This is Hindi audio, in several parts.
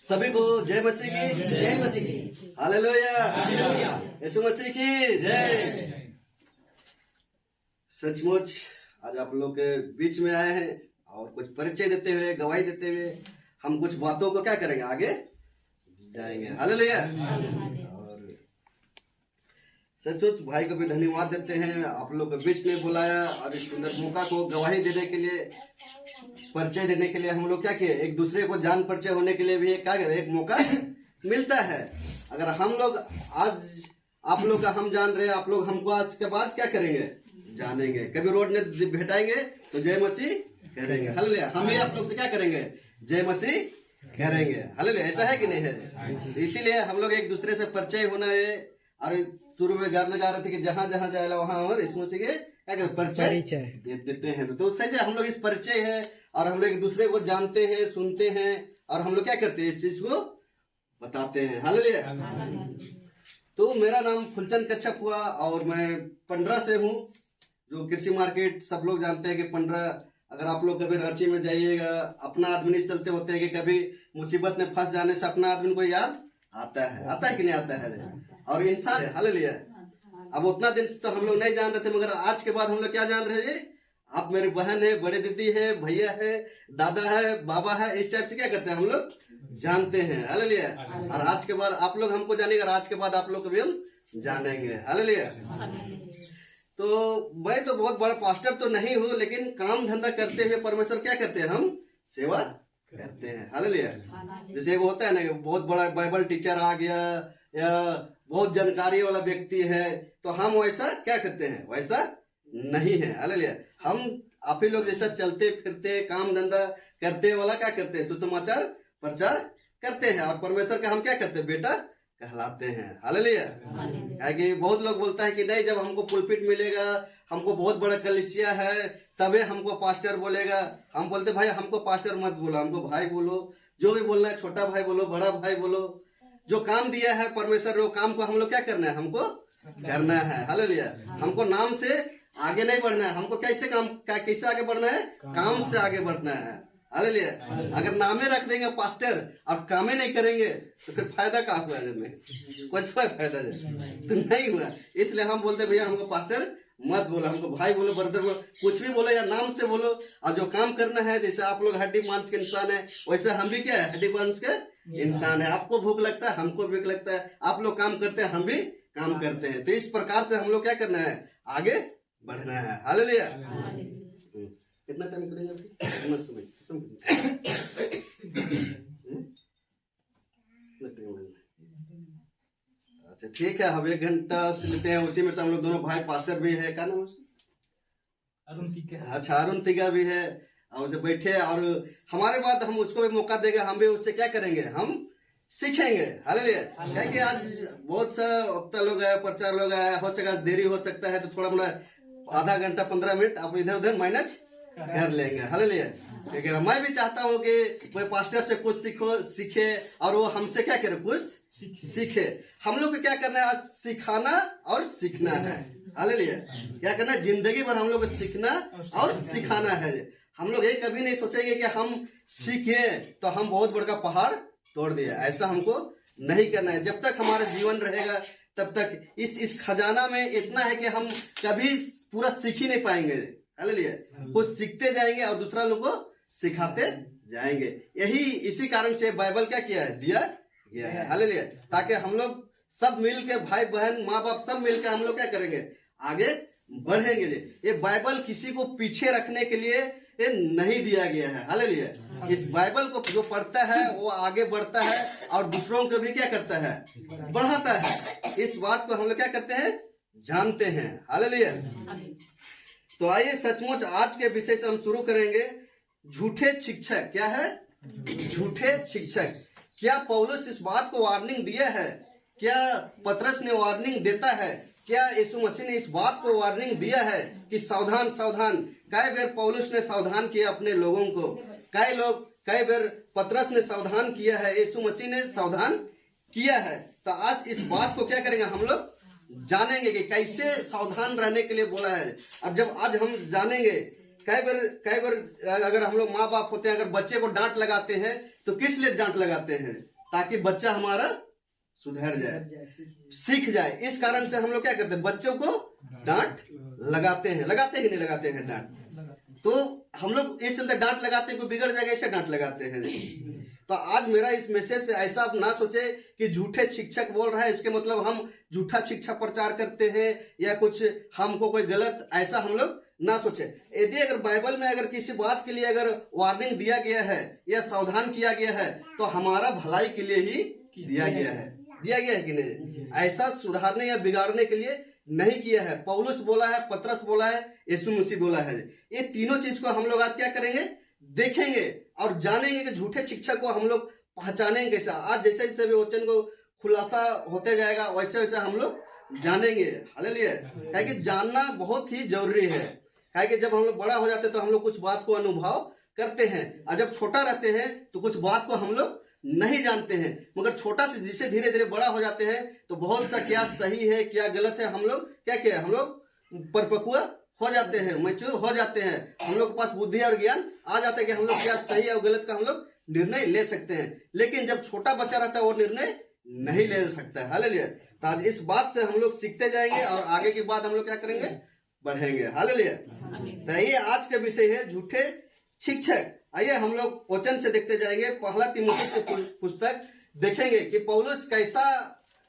सभी को जय मसीह की जय मसीह की। Hallelujah, hallelujah. यीशु मसीह की जय। सचमुच आज आप लोग के बीच में आए हैं और कुछ परिचय देते हुए, गवाही देते हुए हम कुछ बातों को क्या करेंगे, आगे जाएंगे। हालेलुया। और सचमुच भाई को भी धन्यवाद देते हैं, आप लोग के बीच में बुलाया और इस सुंदर मौका को गवाही देने के लिए, परिचय देने के लिए हम लोग क्या किए, एक दूसरे को जान परिचय होने के लिए भी क्या करें, एक मौका मिलता है। अगर हम लोग आज आप लोग का हम जान रहे हैं, आप लोग हमको आज के बाद क्या करेंगे, जानेंगे। कभी रोड में भेटाएंगे तो जय मसीह करेंगे। हालेलुया। हम भी आप लोग से क्या करेंगे, जय मसीह करेंगे। हालेलुया। ऐसा है कि नहीं है? इसीलिए हम लोग एक दूसरे से परिचय होना है। और शुरू में गाना गा रहे थे कि जहां जहां जाए वहां और इस मसीह के क्या कहते, परिचय देते हैं। तो सही है, हम लोग इस परिचय है और हम लोग एक दूसरे को जानते हैं, सुनते हैं और हम लोग क्या करते हैं, इस चीज को बताते हैं। हालेलुया। तो मेरा नाम फुलचंद कच्छप हुआ और मैं 15 से हूँ, जो कृषि मार्केट सब लोग जानते हैं कि 15, अगर आप लोग कभी रांची में जाइएगा, अपना आदमी चलते होते हैं कि कभी मुसीबत में फंस जाने से अपना आदमी को याद आता है कि नहीं आता है। और इंसान है। हालेलुया। अब उतना दिन तो हम लोग नहीं जान रहे थे, मगर आज के बाद हम लोग क्या जान रहे हैं, आप मेरी बहन है, बड़े दीदी है, भैया है, दादा है, बाबा है, इस टाइप से क्या करते हैं हम लोग जानते हैं। हालेलुया। और आज के बाद आप लोग हमको जानेंगे, आज के बाद आप लोग को भी हम जानेंगे। हालेलुया। तो मैं तो बहुत बड़ा पास्टर तो नहीं हूँ, लेकिन काम धंधा करते हुए परमेश्वर क्या करते हैं, हम सेवा करते हैं। हालेलुया। जैसे वो होता है ना कि बहुत बड़ा बाइबल टीचर आ गया या बहुत जानकारी वाला व्यक्ति है, तो हम वैसा क्या करते हैं, वैसा नहीं है। हालेलुया। हम आप ही लोग जैसा चलते फिरते काम धंधा करते वाला क्या करते हैं, सुसमाचार प्रचार करते हैं और परमेश्वर का हम क्या करते हैं, बेटा कहलाते हैं। हालेलुया। क्योंकि बहुत लोग बोलता है कि नहीं, जब हमको पुलपिट मिलेगा, हमको बहुत बड़ा कलीसिया है, तबे हमको पास्टर बोलेगा। हम बोलते भाई हमको पास्टर मत बोलो, हमको भाई बोलो, जो भी बोलना है, छोटा भाई बोलो, बड़ा भाई बोलो। जो काम दिया है परमेश्वर, वो काम को हम लोग क्या करना है, हमको करना है। हालेलुया। हमको नाम से आगे नहीं बढ़ना है, हमको कैसे आगे बढ़ना है, काम से आगे बढ़ना है। हालेलुया। अगर नामे रख देंगे पास्टर और कामे नहीं करेंगे तो फिर फायदा क्या हुआ, कुछ फायदा तो नहीं हुआ। इसलिए हम बोलते भैया हमको पास्टर मत बोलो, हमको भाई बोलो, ब्रदर बोलो, कुछ भी बोलो या नाम से बोलो। और जो काम करना है, जैसे आप लोग हड्डी मांस के इंसान है, वैसे हम भी क्या है, हड्डी मांस के इंसान है। आपको भूख लगता है, हमको भूख लगता है, आप लोग काम करते हैं, हम भी काम करते हैं। तो इस प्रकार से हम लोग क्या करना है, आगे बढ़ना है। हालेलुया। कितना टाइम करेंगे, अच्छा ठीक है, हम 1 घंटा से लेते हैं। उसी में से हम लोग दोनों भाई पास्टर भी है, क्या नाम उसका, अरुण तिगा। अच्छा अरुण तिगा भी है, और उसे बैठे और हमारे बाद हम उसको भी मौका देंगे, हम भी उससे क्या करेंगे, हम सीखेंगे। हालेलुया। क्या कि आज बहुत सा वक्ता लोग है, प्रचार लोग है, हो सका देरी हो सकता है, तो थोड़ा मोड़ा आधा घंटा 15 मिनट आप इधर उधर मैनेज कर लेंगे। हालेलुया। ठीक है। मैं भी चाहता हूँ कि मैं पास्टर से कुछ सीखे और वो हमसे क्या करे, कुछ सीखे। हम लोग को क्या करना है, आज सिखाना और सीखना है। हालेलुया। क्या करना है, जिंदगी भर हम लोग को सीखना और सिखाना है। हम लोग ये कभी नहीं सोचेंगे कि हम सीखे तो हम बहुत बड़ा पहाड़ तोड़ दिया, ऐसा हमको नहीं करना है। जब तक हमारा जीवन रहेगा तब तक इस खजाना में इतना है कि हम कभी पूरा सीख ही नहीं पाएंगे। हालेलुया। कुछ सीखते जाएंगे और दूसरा लोग को सिखाते जाएंगे। यही इसी कारण से बाइबल क्या किया है, दिया गया है। हालेलुया। ताकि हम लोग सब मिल के, भाई बहन माँ बाप सब मिल के हम लोग क्या करेंगे, आगे बढ़ेंगे। ये बाइबल किसी को पीछे रखने के लिए ये नहीं दिया गया है। हालेलुया। इस बाइबल को जो पढ़ता है वो आगे बढ़ता है और दूसरों को भी क्या करता है, बढ़ाता है। इस बात को हम लोग क्या करते हैं, जानते हैं। हालेलुया। तो आइए सचमुच आज के विषय से हम शुरू करेंगे, झूठे शिक्षक। क्या है, झूठे शिक्षक। क्या पौलुस इस बात को वार्निंग दिया है, क्या पतरस ने वार्निंग देता है, क्या यीशु मसीह ने इस बात को वार्निंग दिया है कि सावधान सावधान। कई बार पौलुस ने सावधान किया अपने लोगों को, कई बार पतरस ने सावधान किया है, यीशु मसीह ने सावधान किया है। तो आज इस बात को क्या करेंगे, हम लोग जानेंगे कि कैसे सावधान रहने के लिए बोला है। अब जब आज हम जानेंगे, कई बार अगर हम लोग माँ बाप होते हैं, अगर बच्चे को डांट लगाते हैं तो किस लिए डांट लगाते हैं, ताकि बच्चा हमारा सुधर जाए, सीख जाए। इस कारण से हम लोग क्या करते हैं, बच्चों को डांट लगाते हैं। लगाते हैं कि नहीं लगाते हैं डांट? तो हम लोग इस चलते डांट लगाते हैं, कोई बिगड़ जाएगा ऐसे डांट लगाते हैं। तो आज मेरा इस मैसेज से ऐसा आप ना सोचे कि झूठे शिक्षक बोल रहा है इसके मतलब हम झूठा शिक्षा प्रचार करते हैं या कुछ हमको कोई गलत, ऐसा हम लोग ना सोचे। यदि अगर बाइबल में अगर किसी बात के लिए अगर वार्निंग दिया गया है या सावधान किया गया है तो हमारा भलाई के लिए ही दिया गया है। दिया गया है कि नहीं? ऐसा सुधारने या बिगाड़ने के लिए नहीं किया है। पौलुस बोला है, पतरस बोला है, यीशु मसीह बोला है। ये तीनों चीज को हम लोग आज क्या करेंगे, देखेंगे और जानेंगे कि झूठे शिक्षक को हम लोग पहचानेंगे कैसा। आज जैसे जैसे भी वचन को खुलासा होते जाएगा वैसे वैसे हम लोग जानेंगे। हालेलुया। क्या कि जानना बहुत ही जरूरी है। क्या कि जब हम लोग बड़ा हो जाते हैं तो हम लोग कुछ बात को अनुभव करते हैं और जब छोटा रहते हैं तो कुछ बात को हम लोग नहीं जानते हैं। मगर छोटा से जिसे धीरे धीरे बड़ा हो जाते हैं तो बहुत सा क्या सही है क्या गलत है हम लोग क्या हम लोग परिपक्व हो जाते हैं, मैच्योर हो जाते हैं। हम लोग के पास बुद्धि और ज्ञान आ जाता है कि हम लोग क्या सही है और गलत का हम लोग निर्णय ले सकते हैं। लेकिन जब छोटा बच्चा रहता है वो निर्णय नहीं ले सकता है। हालेलुया। तो आज इस बात से हम लोग सीखते जाएंगे और आगे की बात हम लोग क्या करेंगे, बढ़ेंगे। हालेलुया। तो ये आज का विषय है झूठे शिक्षक। आइए हम लोग वचन से देखते जाएंगे। पहला तीमुथियुस की पुस्तक देखेंगे कि पौलुस कैसा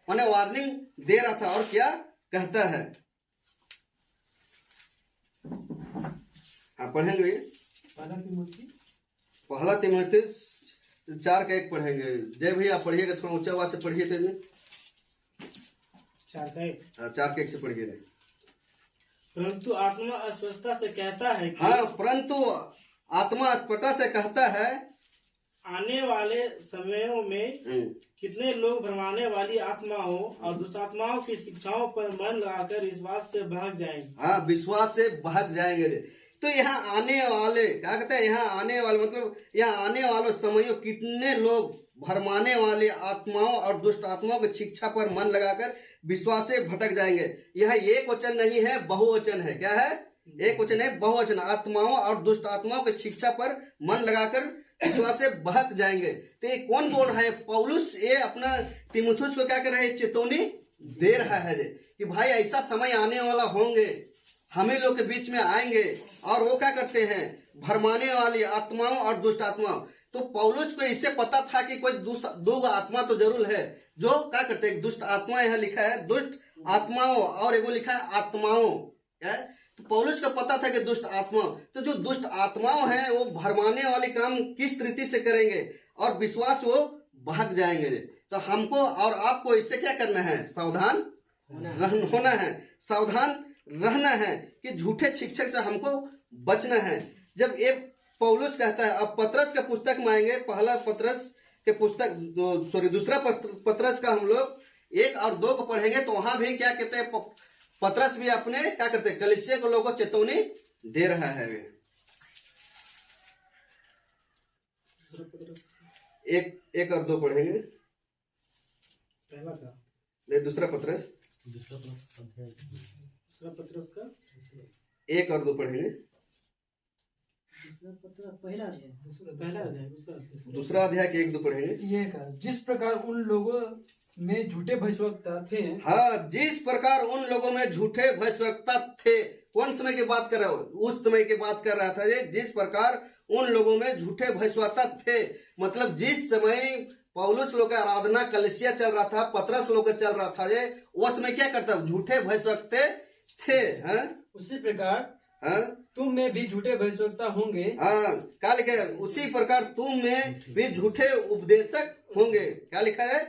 माने वार्निंग दे रहा था और क्या कहता है। आप पढ़ेंगे पहला तीमुथियुस 4:1 पढ़ेंगे। जय भैया आप पढ़िएगा, थोड़ा ऊंचा आवाज से पढ़िए। 4:1 से पढ़िए। परंतु आत्मा स्पष्टता से कहता है कि हाँ, परंतु आत्मा स्पष्टता से कहता है आने वाले समयों में कितने लोग भरमाने वाली आत्माओं और दुष्टात्माओं की शिक्षाओं पर मन लगाकर विश्वास से भाग जाएंगे। हाँ, विश्वास से भाग जाएंगे। तो यहाँ आने वाले क्या कहते हैं, यहाँ आने वाले मतलब यहाँ आने वाले समयों कितने लोग भरमाने वाली आत्माओं और दुष्ट आत्माओं की शिक्षा पर मन लगाकर विश्वास से भटक जाएंगे। यह एक वचन नहीं है, बहुवचन है। क्या है? एक वचन है, बहुवचन। आत्माओं और दुष्ट आत्माओं की शिक्षा पर मन लगाकर विश्वास से बहक जाएंगे। तो ये कौन बोल रहा है? पौलुस ये अपना तीमुथियुस को क्या कर रहा है, चेतावनी दे रहा है कि भाई ऐसा समय आने वाला होंगे, हमें लोग के बीच में आएंगे और वो क्या करते हैं, भरमाने वाली आत्माओं और दुष्ट आत्माओं। तो पौलुस को इससे पता था कि कोई दो आत्मा तो जरूर है जो क्या करते हैं, दुष्ट आत्मा। यहाँ लिखा है दुष्ट आत्माओं और एगो लिखा है आत्माओं। तो पौलुस को पता था कि दुष्ट आत्मा, तो जो दुष्ट आत्माओं हैं वो भरमाने वाले काम किस रीति से करेंगे और विश्वास वो भाग जाएंगे। तो हमको और आपको इससे क्या करना है, सावधान होना है, सावधान रहना है कि झूठे शिक्षक से हमको बचना है। जब ये पौलुस कहता है, अब पतरस के पुस्तक में आएंगे। पहला पतरस के पुस्तक दूसरा पतरस का हम लोग 1 और 2 को पढ़ेंगे तो वहां भी क्या कहते हैं, पतरस भी अपने क्या करते हैं, कलीसिया के लोगों को चेतावनी दे रहा है। 1 और 2 पढ़ेंगे। पहला का नहीं, दूसरा पतरस का 1 और 2 पढ़ेंगे। दूसरा अध्याय के 1-2 पढ़ेंगे। ये का जिस प्रकार उन लोगों में झूठे भविष्यवक्ता थे। हाँ, जिस प्रकार उन लोगों में झूठे भविष्यवक्ता थे। कौन समय की बात कर रहा हो? उस समय की बात कर रहा था ये। जिस प्रकार उन लोगों में झूठे भविष्यवक्ता थे, मतलब जिस समय पौलुस लोग का आराधना कलीसिया चल रहा था, पतरस लोग का चल रहा था ये, उस समय क्या करता, झूठे भविष्यवक्ता थे। हाँ, उसी प्रकार हाँ, तुम में भी झूठे भविष्यवक्ता होंगे। हाँ, क्या लिखा है? उसी प्रकार तुम में भी झूठे उपदेशक होंगे। क्या लिखा है?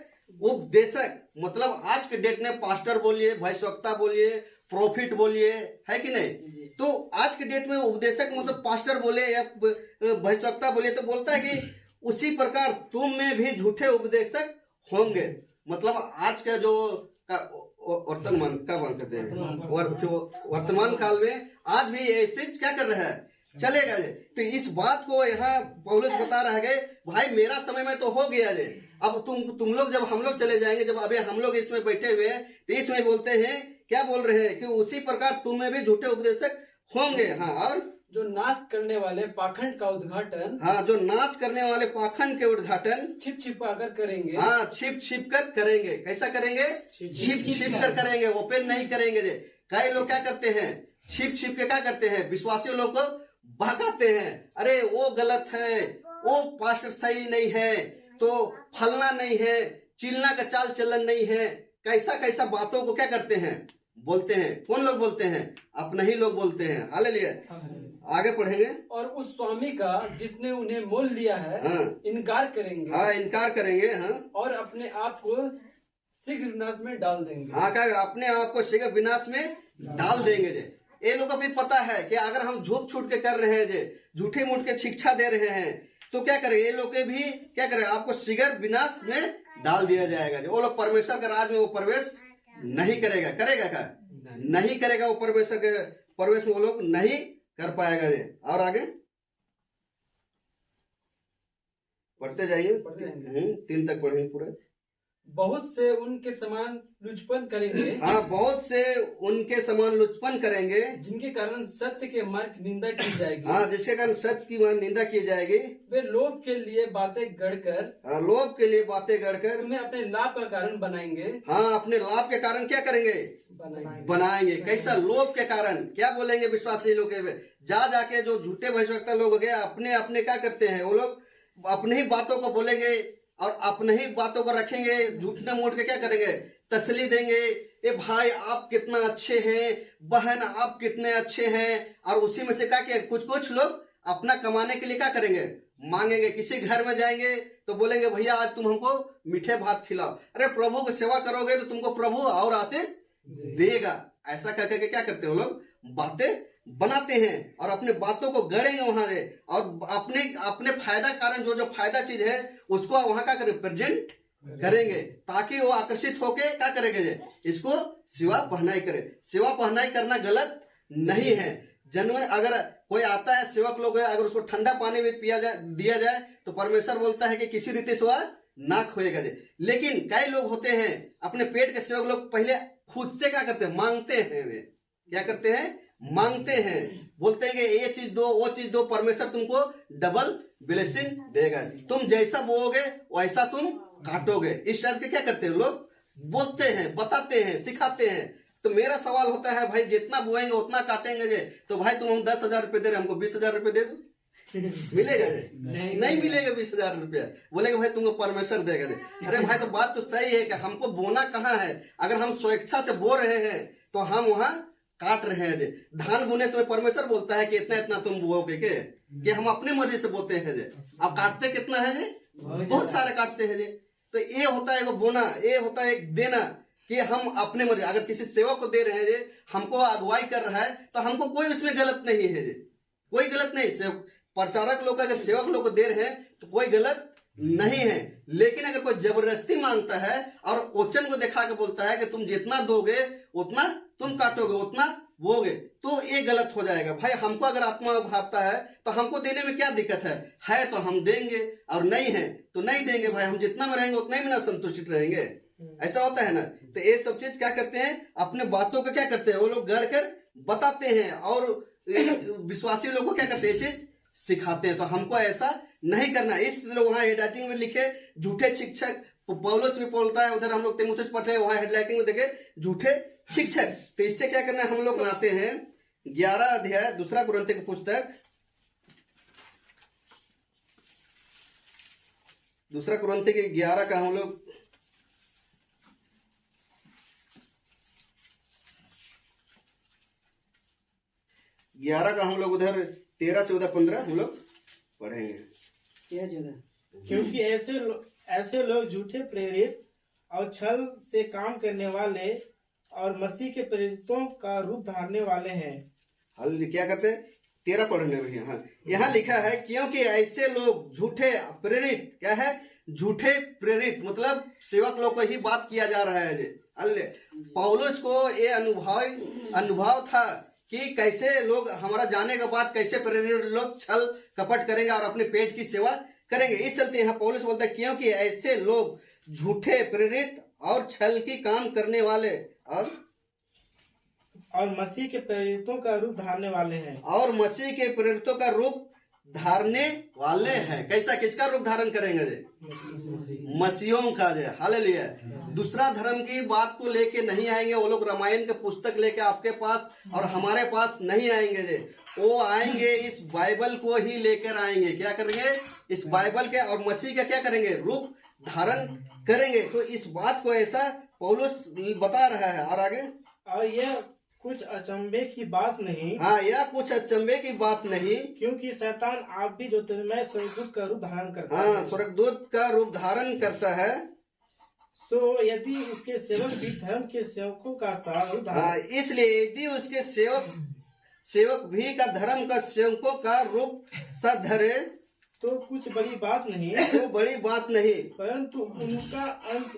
उपदेशक। मतलब आज के डेट में पास्टर बोलिए, भविष्यवक्ता बोलिए, प्रॉफिट बोलिए, है कि नहीं? तो आज के डेट में उपदेशक मतलब पास्टर बोले या भविष्यवक्ता बोले तो बोलता है कि उसी प्रकार तुम में भी झूठे उपदेशक होंगे। मतलब आज का जो वर्तमान का बात करते हैं, वर्तमान काल में आज भी ऐसे क्या कर रहा है, चलेगा। तो इस बात को यहाँ पौलुस बता रहा है, भाई मेरा समय में तो हो गया जे, अब तुम लोग जब हम लोग चले जाएंगे, जब अभी हम लोग इसमें बैठे हुए हैं तो इसमें बोलते हैं, क्या बोल रहे हैं कि उसी प्रकार तुम में भी झूठे उपदेशक होंगे। हाँ, और जो नाश करने वाले पाखंड का उद्घाटन हाँ, जो नाश करने वाले पाखंड के उद्घाटन छिप छिपा कर करेंगे। हाँ, छिप छिप कर करेंगे। कैसा करेंगे? छिप छिप कर करेंगे, ओपन नहीं करेंगे। कई लोग क्या करते हैं, छिप छिप के क्या करते हैं, विश्वासी लोग को भगाते हैं। अरे वो गलत है, वो पास्टर सही नहीं है, तो फलना नहीं है, चिलना का चाल चलन नहीं है। कैसा कैसा बातों को क्या करते हैं, बोलते हैं। कौन लोग बोलते हैं? अपने ही लोग बोलते हैं। हालेलुया। आगे पढ़ेंगे। और उस स्वामी का जिसने उन्हें मोल लिया है हाँ, इनकार करेंगे। हाँ, इनकार करेंगे। हाँ, और अपने आप को शीघ्र विनाश में डाल देंगे। हाँ, क्या अपने आप को शीघ्र विनाश में डाल देंगे। ये लोगों को भी पता है कि अगर हम झूठ छूट के कर रहे हैं, झूठे मूठ के शिक्षा दे रहे हैं, तो क्या करें, ये लोग के भी क्या करें, आपको शीघ्र विनाश में डाल दिया जाएगा। वो लोग परमेश्वर के राज में वो प्रवेश नहीं करेगा। करेगा क्या? नहीं करेगा। वो परमेश्वर के प्रवेश में वो लोग नहीं कर पाएगा। और आगे पढ़ते जाइए। 3 तक पढ़ेंगे पूरे। बहुत से उनके समान लुचपन करेंगे। हाँ, बहुत से उनके समान लुचपन करेंगे, जिनके कारण सत्य के मार्ग की निंदा की जाएगी। हाँ, जिसके कारण सत्य की निंदा की जाएगी। वे लोभ के लिए बातें गढ़कर, लोभ के लिए बातें गढ़कर तुम्हें अपने लाभ का कारण बनाएंगे। हाँ, अपने लाभ के कारण क्या करेंगे, बनाएंगे। कैसा? लोभ के कारण। क्या बोलेंगे विश्वासी लोग? जा जाके जो झूठे भविष्यवक्ता लोग हो गए, अपने अपने क्या करते हैं, वो लोग अपने ही बातों को बोलेंगे और अपने ही बातों को रखेंगे। झूठने मूठ के क्या करेंगे, तसली देंगे। ए भाई आप कितना अच्छे हैं, बहन आप कितने अच्छे हैं। और उसी में से क्या किया, कुछ कुछ लोग अपना कमाने के लिए क्या करेंगे, मांगेंगे। किसी घर में जाएंगे तो बोलेंगे भैया आज तुम हमको मीठे भात खिलाओ। अरे प्रभु की सेवा करोगे तो तुमको प्रभु और आशीष देगा। ऐसा करके के क्या करते हो लोग, बातें बनाते हैं और अपने बातों को गढ़ेंगे वहां से, और अपने अपने फायदा कारण जो जो फायदा चीज है उसको वहां क्या करें, प्रेजेंट करेंगे, ताकि वो आकर्षित होके क्या करेंगे, इसको सेवा पहनाई करे। सेवा पहनाई करना गलत नहीं है। जनवन अगर कोई आता है, सेवक लोग है, अगर उसको ठंडा पानी भी दिया जाए तो परमेश्वर बोलता है कि किसी रीति से वह ना खोएगा। लेकिन कई लोग होते हैं अपने पेट के सेवक लोग पहले खुद से क्या करते हैं, मांगते हैं। वे क्या करते हैं, मांगते हैं, बोलते हैं कि ये चीज दो, वो चीज दो, परमेश्वर तुमको डबल ब्लेसिंग देगा। तुम जैसा बोओगे वैसा तुम काटोगे। इस टाइप के क्या करते हैं लोग, बोलते हैं, बताते हैं, सिखाते हैं। तो मेरा सवाल होता है भाई जितना बोएंगे उतना काटेंगे। तो भाई तुम हम 10,000 रुपए दे रहे, हमको 20,000 रुपए दे दो, मिलेगा? नहीं मिलेगा 20,000 रुपया। बोलेगा भाई तुमको परमेश्वर देगा। अरे भाई तो बात तो सही है कि हमको बोना कहाँ है। अगर हम स्वेच्छा से बो रहे हैं तो हम वहां काट रहे हैं। धान बोने से परमेश्वर बोलता है कि इतना इतना तुम बोओगे कि हम अपने मर्जी से बोते हैं। अब काटते कितना है, बहुत सारे काटते हैं। तो ये होता है बोना, ये होता है देना, कि हम अपने मर्जी। अगर किसी सेवक को दे रहे हैं, हमको अगुवाई कर रहा है, तो हमको कोई उसमें गलत नहीं है। कोई गलत नहीं। प्रचारक लोग अगर सेवक लोग को दे रहे हैं तो कोई गलत नहीं है। लेकिन अगर कोई जबरदस्ती मांगता है और ओचन को दिखा के बोलता है कि तुम जितना दोगे उतना तुम काटोगे, उतना बोगे, तो ये गलत हो जाएगा। भाई हमको अगर आत्मा भागता है तो हमको देने में क्या दिक्कत है तो हम देंगे, और नहीं है तो नहीं देंगे। भाई हम जितना में रहेंगे उतना ही में ना संतुष्टित रहेंगे। ऐसा होता है ना। तो ये सब चीज क्या करते हैं, अपने बातों को क्या करते हैं, वो लोग गढ़ कर बताते हैं और विश्वासी लोग को क्या करते हैं, चीज सिखाते हैं। तो हमको ऐसा नहीं करना। इस तरह वहां हेडलाइटिंग में लिखे झूठे शिक्षक, पौलुस भी बोलता है, उधर हम लोग तीमुथियुस पढ़े, वहां हेडलाइटिंग में देखे झूठे शिक्षक। तो इससे क्या करना है, हम लोग बनाते हैं 11 अध्याय 2 कुरिन्थियों की पुस्तक, 2 कुरिन्थियों के 11 का हम लोग 11 का हम लोग उधर 13, 14, 15 हम लोग पढ़ेंगे। क्योंकि ऐसे लोग झूठे प्रेरित और छल से काम करने वाले और मसीह के प्रेरितों का रूप धारने वाले हैं। हल क्या करते हैं, 13 पढ़ने में। यहाँ लिखा है क्योंकि ऐसे लोग झूठे प्रेरित, क्या है, झूठे प्रेरित, मतलब सेवक लोग को ही बात किया जा रहा है। पौलुस को ये अनुभव था कि कैसे लोग हमारा जाने के बाद कैसे प्रेरित लोग छल कपट करेंगे और अपने पेट की सेवा करेंगे। इस चलते यहाँ पौलुस बोलता है क्योंकि ऐसे लोग झूठे प्रेरित और छल की काम करने वाले और और मसीह के प्रेरितों का रूप धारने वाले हैं। और मसीह के प्रेरितों का रूप धारने वाले हैं। कैसा, किसका रूप धारण करेंगे जे? मसीहों का जे। हालेलुया। दूसरा धर्म की बात को लेके नहीं आएंगे वो लोग। रामायण के पुस्तक लेके आपके पास और हमारे पास नहीं आएंगे जे। वो आएंगे इस बाइबल को ही लेकर आएंगे। क्या करेंगे? इस बाइबल के और मसीह का क्या करेंगे? रूप धारण करेंगे। तो इस बात को ऐसा पौलुस बता रहा है। और आगे, और यह कुछ अचंभे की बात नहीं। हाँ, यह कुछ अचंभे की बात नहीं, क्योंकि शैतान आप भी ज्योतिर्मय स्वर्गदूत का रूप धारण करता हाँ, है। स्वर्गदूत का रूप धारण करता है। सो यदि उसके सेवक भी धर्म के सेवकों का सा रूप हाँ, धारण, इसलिए यदि उसके सेवक भी का धर्म का सेवकों का रूप सद धरे तो कुछ बड़ी बात नहीं, तो बड़ी बात नहीं, परंतु उनका अंत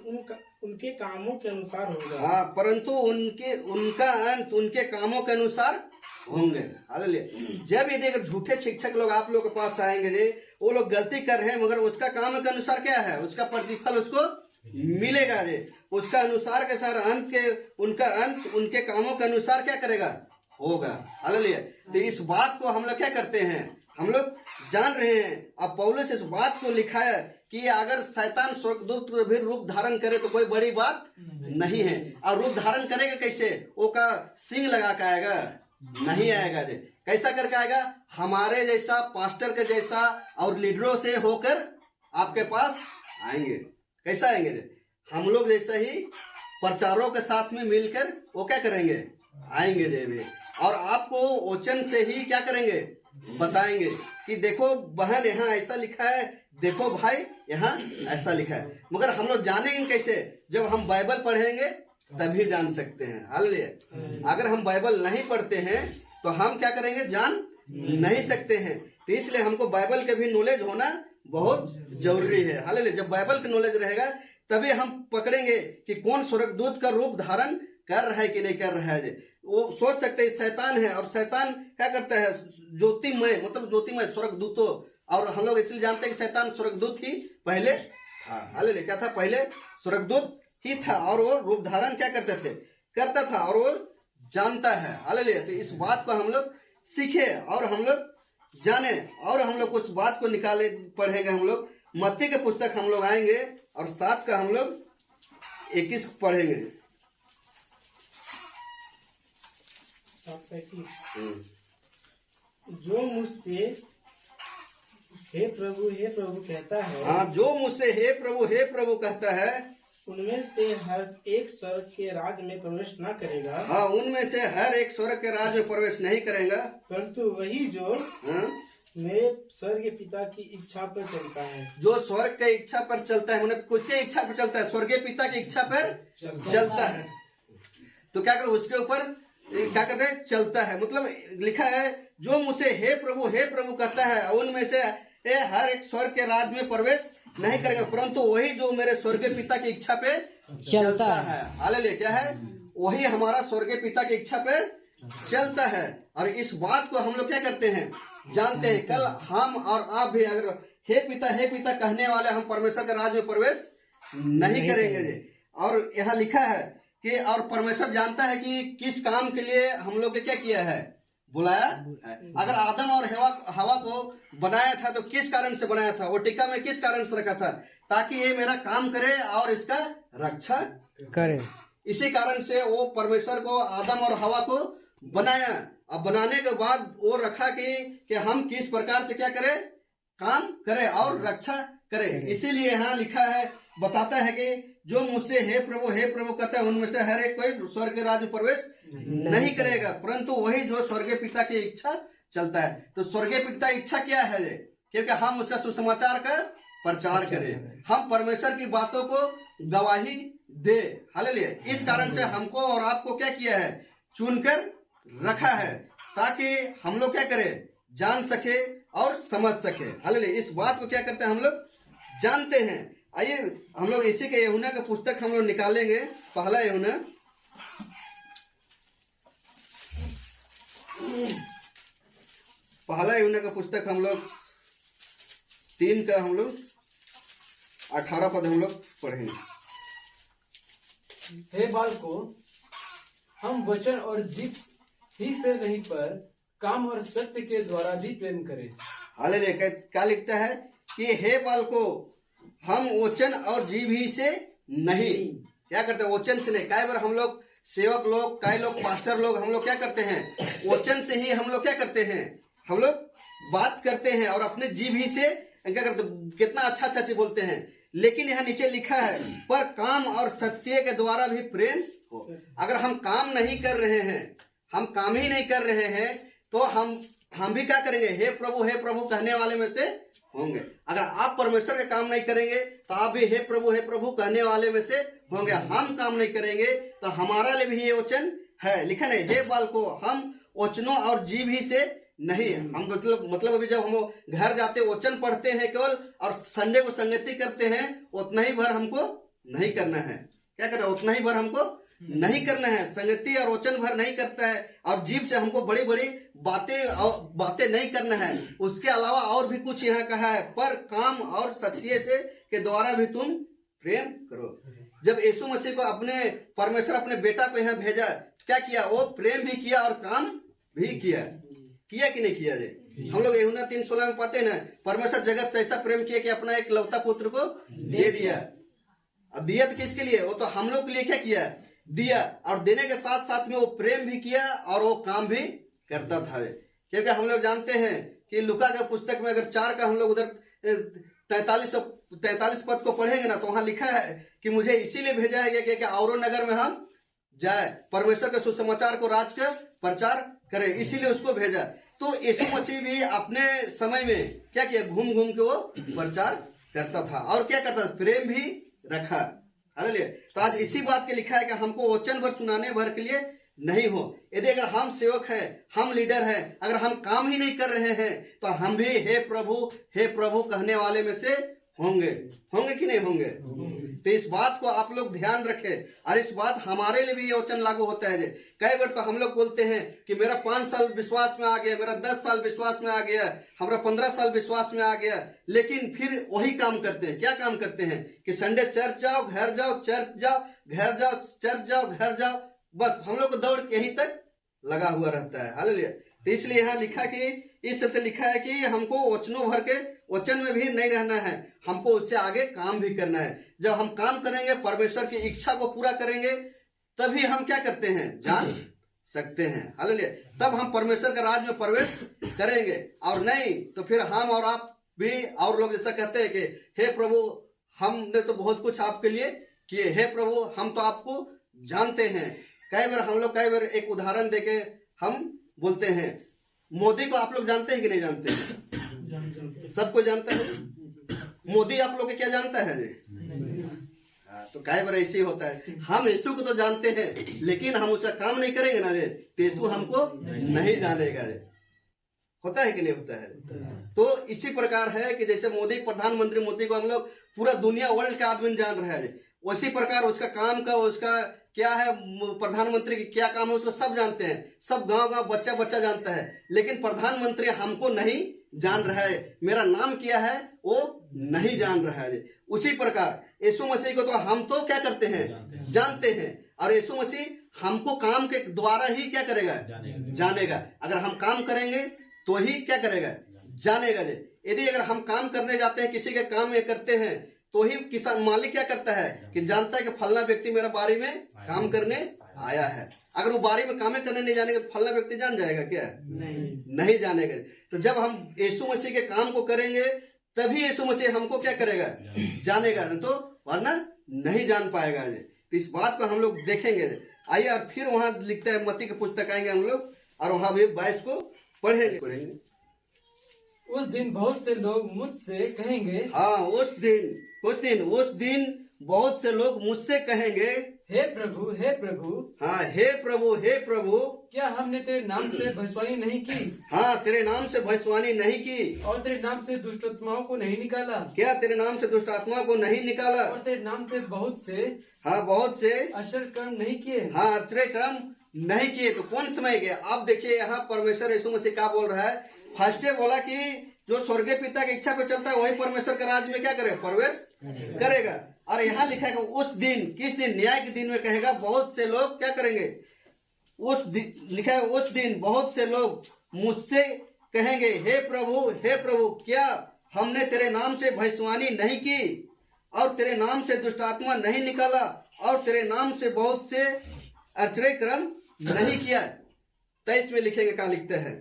उनके कामों के अनुसार होगा। हाँ, परंतु उनका अंत उनके कामों के अनुसार होंगे। हालेलुया। जब यदि अगर झूठे शिक्षक लोग आप लोग के पास आएंगे जे, वो लोग गलती कर रहे हैं मगर उसका काम के अनुसार क्या है? उसका प्रतिफल उसको मिलेगा जे। उसका अनुसार के सार अंत के उनका अंत उनके कामों के अनुसार क्या करेगा? होगा। हालेलुया। तो इस बात को हम लोग क्या करते हैं? हम लोग जान रहे हैं। अब पौलुस इस बात को लिखा है कि अगर शैतान स्वर्गदूत भी रूप धारण करे तो कोई बड़ी बात नहीं है। और रूप धारण करेगा कैसे? वो का सिंग लगा के आएगा? नहीं आएगा जे। कैसा करके आएगा? हमारे जैसा, पास्टर के जैसा और लीडरों से होकर आपके पास आएंगे। कैसा आएंगे जे? हम लोग जैसा ही प्रचारों के साथ में मिलकर वो क्या करेंगे? आएंगे जे वे। और आपको वचन से ही क्या करेंगे? बताएंगे कि देखो बहन यहाँ ऐसा लिखा है, देखो भाई यहाँ ऐसा लिखा है। मगर हम लोग जानेंगे कैसे? जब हम बाइबल पढ़ेंगे तभी जान सकते हैं। हालेलुया। अगर हम बाइबल नहीं पढ़ते हैं तो हम क्या करेंगे? जान नहीं सकते हैं। तो इसलिए हमको बाइबल के भी नॉलेज होना बहुत जरूरी है। हालेलुया। जब बाइबल का नॉलेज रहेगा तभी हम पकड़ेंगे कि कौन स्वर्गदूत का रूप धारण कर रहा है कि नहीं कर रहा है। वो सोच सकते हैं शैतान है, और शैतान क्या करता है? ज्योतिमय, मतलब ज्योतिमय स्वर्गदूतों। और हम लोग इसलिए जानते हैं कि शैतान स्वर्गदूत ही पहले था। हालेलुया। क्या था? पहले स्वर्गदूत ही था। और वो रूप धारण क्या करता था और वो जानता है। हालेलुया। तो इस बात को हम लोग सीखे और हम लोग जाने और हम लोग उस बात को निकाले पढ़ेंगे। हम लोग मत्ती के पुस्तक हम लोग आएंगे और 7 का हम लोग 21 पढ़ेंगे। जो मुझसे हे प्रभु कहता है, हाँ, जो मुझसे हे प्रभु कहता है, उनमें से हर एक स्वर्ग के राज में प्रवेश न करेगा। हाँ, उनमें से हर एक स्वर्ग के राज में प्रवेश नहीं करेगा, परंतु वही जो मेरे स्वर्ग पिता की इच्छा पर चलता है। जो स्वर्ग की इच्छा पर चलता है, उन्हें कुछ की इच्छा पर चलता है? स्वर्गीय पिता की इच्छा पर चलता है। तो क्या करे? उसके ऊपर क्या करते हैं? चलता है। मतलब लिखा है जो मुझसे हे प्रभु कहता है, उनमें से हर एक स्वर्ग के राज में प्रवेश नहीं करेगा, परंतु वही जो मेरे स्वर्गीय पिता की इच्छा पे चलता है। हालेलुया। क्या है? वही हमारा स्वर्गीय पिता की इच्छा पे चलता है। और इस बात को हम लोग क्या करते हैं? जानते हैं। कल हम और आप भी अगर हे पिता कहने वाले, हम परमेश्वर के राज में प्रवेश नहीं करेंगे। और यहाँ लिखा है कि और परमेश्वर जानता है कि किस काम के लिए हम लोग क्या किया है? बुलाया है। अगर आदम और हवा को बनाया था तो किस कारण से बनाया था? वो टिक्का में किस कारण से रखा था? ताकि ये मेरा काम करे और इसका रक्षा करे। इसी कारण से वो परमेश्वर को आदम और हवा को बनाया। अब बनाने के बाद वो रखा कि हम किस प्रकार से क्या करें? काम करें और रक्षा करें। इसीलिए यहाँ लिखा है, बताता है कि जो मुझसे हे प्रभु कहता है, उनमें से हर एक कोई स्वर्ग के राज्य में प्रवेश नहीं करेगा, परंतु वही जो स्वर्गीय पिता की इच्छा चलता है। तो स्वर्गीय पिता की इच्छा क्या है? क्योंकि हम उसका सुसमाचार का प्रचार करें, हम परमेश्वर की बातों को गवाही दे। हालेलुया। इस कारण से हमको और आपको क्या किया है? चुनकर रखा है, ताकि हम लोग क्या करें? जान सके और समझ सके। हालेलुया। इस बात को क्या करते हैं? हम लोग जानते हैं। आइए हम लोग इसी के यूहन्ना का पुस्तक हम लोग निकालेंगे। पहला यूहन्ना का पुस्तक हम लोग 3 का हम लोग 18 पद हम लोग पढ़ेंगे। हे बालको, हम वचन और जीभ ही से नहीं पर काम और सत्य के द्वारा भी प्रेम करें। हालेलुया। क्या लिखता है कि हे बालको हम वचन और जीभ ही से नहीं, क्या करते हैं, वचन से नहीं। कई बार हम लोग सेवक लोग, कई लोग पास्टर लोग, हम लोग क्या करते हैं, वचन से ही हम लोग क्या करते हैं, हम लोग बात करते हैं और अपने जीभ ही से क्या करते, कितना अच्छा अच्छा चीज बोलते हैं। लेकिन यहाँ नीचे लिखा है पर काम और सत्य के द्वारा भी प्रेम हो। अगर हम काम नहीं कर रहे हैं, हम काम ही नहीं कर रहे हैं, तो हम भी क्या करेंगे, हे प्रभु कहने वाले में से होंगे। अगर आप परमेश्वर का काम नहीं करेंगे तो आप भी हे प्रभु कहने वाले में से होंगे। हम काम नहीं करेंगे तो हमारा लिए भी ये वचन है, लिखा नहीं, हे बालको हम वचनों और जीभ ही से नहीं। हम मतलब अभी जब हम घर जाते वचन पढ़ते हैं केवल और संडे को संगति करते हैं, उतना ही भर हमको नहीं करना है। क्या करना, उतना ही भर हमको नहीं करना है, संगति और वचन भर नहीं करता है, और जीभ से हमको बड़ी बड़ी बातें नहीं करना है। उसके अलावा और भी कुछ यहाँ कहा है, पर काम और सत्य से के द्वारा भी तुम प्रेम करो। जब यीशु मसीह को अपने परमेश्वर अपने बेटा को यहाँ भेजा, तो क्या किया, वो प्रेम भी किया और काम भी किया कि नहीं किया रे। हम लोग यूहन्ना 3:16 में पाते हैं ना, परमेश्वर जगत से ऐसा प्रेम किया कि अपना एक लौता पुत्र को दे दिया। अब दिया तो किसके लिए, वो तो हम लोग के लिए क्या किया, दिया। और देने के साथ साथ में वो प्रेम भी किया और वो काम भी करता था। क्योंकि हम लोग जानते हैं कि लुका के पुस्तक में अगर 4 का हम लोग उधर 43 पद को पढ़ेंगे ना, तो वहां लिखा है कि मुझे इसीलिए भेजा गया कि औरों नगर में हम जाए, परमेश्वर के सुसमाचार को राज का प्रचार करे, इसीलिए उसको भेजा। तो यीशु मसीह भी अपने समय में क्या किया, घूम घूम के वो प्रचार करता था और क्या करता था, प्रेम भी रखा। हालेलुया। तो आज इसी बात के लिखा है कि हमको वचन भर सुनाने भर के लिए नहीं हो। यदि अगर हम सेवक हैं, हम लीडर हैं, अगर हम काम ही नहीं कर रहे हैं, तो हम भी हे प्रभु कहने वाले में से होंगे कि नहीं होंगे। तो इस बात को आप लोग ध्यान रखें, और इस बात हमारे लिए भी ये वचन लागू होता है। कई बार तो हम लोग बोलते हैं कि मेरा 5 साल विश्वास में आ गया, मेरा 10 साल विश्वास में आ गया, हमारा 15 साल विश्वास में आ गया, लेकिन फिर वही काम करते हैं। क्या काम करते हैं कि संडे चर्च जाओ, घर जाओ, चर्च जाओ, घर जाओ, चर्च जाओ, घर जाओ, बस हम लोग को दौड़ यहीं तक लगा हुआ रहता है। हालेलुया। तो इसलिए यहाँ लिखा कि इस सत्य लिखा है कि हमको वचनों भर के वचन में भी नहीं रहना है, हमको उससे आगे काम भी करना है। जब हम काम करेंगे, परमेश्वर की इच्छा को पूरा करेंगे, तभी हम क्या करते हैं, जान सकते हैं। हालेलुया। तब हम परमेश्वर के राज में प्रवेश करेंगे, और नहीं तो फिर हम और आप भी और लोग ऐसा कहते हैं कि हे प्रभु हमने तो बहुत कुछ आपके लिए किए, हे प्रभु हम तो आपको जानते हैं। कई बार एक उदाहरण देके हम बोलते हैं, मोदी को आप लोग जानते हैं कि नहीं जानते हैं? सबको जानता है। मोदी आप लोग के क्या जानता है जी? तो कई बार ऐसे ही होता है, हम यीशु को तो जानते हैं लेकिन हम उसका काम नहीं करेंगे ना रे, तो यीशु हमको नहीं जानेगा रे। होता है कि नहीं होता है? तो इसी प्रकार है कि जैसे मोदी, प्रधानमंत्री मोदी को हम लोग पूरा दुनिया वर्ल्ड का आदमी जान रहा है, उसी प्रकार उसका काम का, उसका क्या है, प्रधानमंत्री की क्या काम है, उसको सब जानते हैं। सब गांव बच्चा जानता है, लेकिन प्रधानमंत्री हमको नहीं जान रहा है, मेरा नाम क्या है वो नहीं जान रहा है। उसी प्रकार यीशु मसीह को तो हम तो क्या करते हैं, जानते हैं, और यीशु मसीह हमको काम के द्वारा ही क्या करेगा, जानेगा। अगर हम काम करेंगे तो ही क्या करेगा, जानेगा। यदि अगर हम काम करने जाते हैं, किसी के काम में करते हैं, तो ही किसान मालिक क्या करता है कि जानता है कि फलना व्यक्ति मेरा बारी में काम करने आया है। अगर वो बारी में काम करने नहीं जानेगा, फलना व्यक्ति जान जाएगा क्या? नहीं जानेगा। तो जब हम यीशु मसीह के काम को करेंगे, तभी यीशु मसीह हमको क्या करेगा, जानेगा, तो वरना नहीं जान पाएगा। तो इस बात को हम लोग देखेंगे। आइए, और फिर वहां लिखता है, मत्ती की पुस्तक आएंगे हम लोग, और वहां भी 22 को पढ़ेंगे। उस दिन बहुत से लोग मुझसे कहेंगे, हाँ, उस दिन बहुत से लोग मुझसे कहेंगे, हे प्रभु, हे प्रभु। हाँ, हे प्रभु, हे प्रभु, क्या हमने तेरे नाम से भविष्यवाणी नहीं की? हाँ, तेरे नाम से भविष्यवाणी नहीं की, और तेरे नाम से दुष्ट आत्माओं को नहीं निकाला? क्या तेरे नाम से दुष्ट आत्मा को नहीं निकाला? और तेरे नाम से बहुत से आश्चर्य कर्म नहीं किए? हाँ, आश्चर्य कर्म नहीं किए। तो कौन समय गया? आप देखिए, यहाँ परमेश्वर यीशु मसीह क्या बोल रहा है। फर्स्ट बोला कि जो स्वर्गीय पिता की इच्छा पे चलता है, वही परमेश्वर के राज्य में क्या करेगा, प्रवेश करेगा। और यहाँ लिखा है उस दिन, किस दिन? न्याय के दिन में कहेगा, बहुत से लोग क्या करेंगे, लिखा है उस दिन बहुत से लोग मुझसे कहेंगे, हे प्रभु, क्या हमने तेरे नाम से भविष्यवाणी नहीं की और तेरे नाम से दुष्ट आत्मा नहीं निकाला और तेरे नाम से बहुत से आश्चर्य कर्म नहीं किया? 23 में लिखेंगे, क्या लिखते हैं?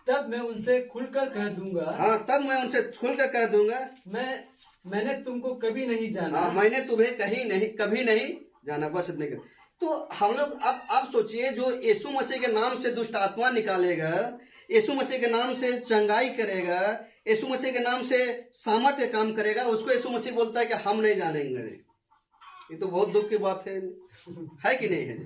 तब मैं उनसे खुलकर कह दूंगा, हाँ, तब मैं उनसे खुलकर कह दूंगा, मैंने तुमको कभी नहीं जाना। हाँ, मैंने तुम्हें कभी नहीं जाना। बस इतने का। तो हम लोग अब सोचिए, जो यीशु मसीह के नाम से दुष्ट आत्मा निकालेगा, यीशु मसीह के नाम से चंगाई करेगा, यीशु मसीह के नाम से सामर्थ्य काम करेगा, उसको यीशु मसीह बोलता है कि हम नहीं जानेंगे। ये तो बहुत दुख की बात है कि नहीं है?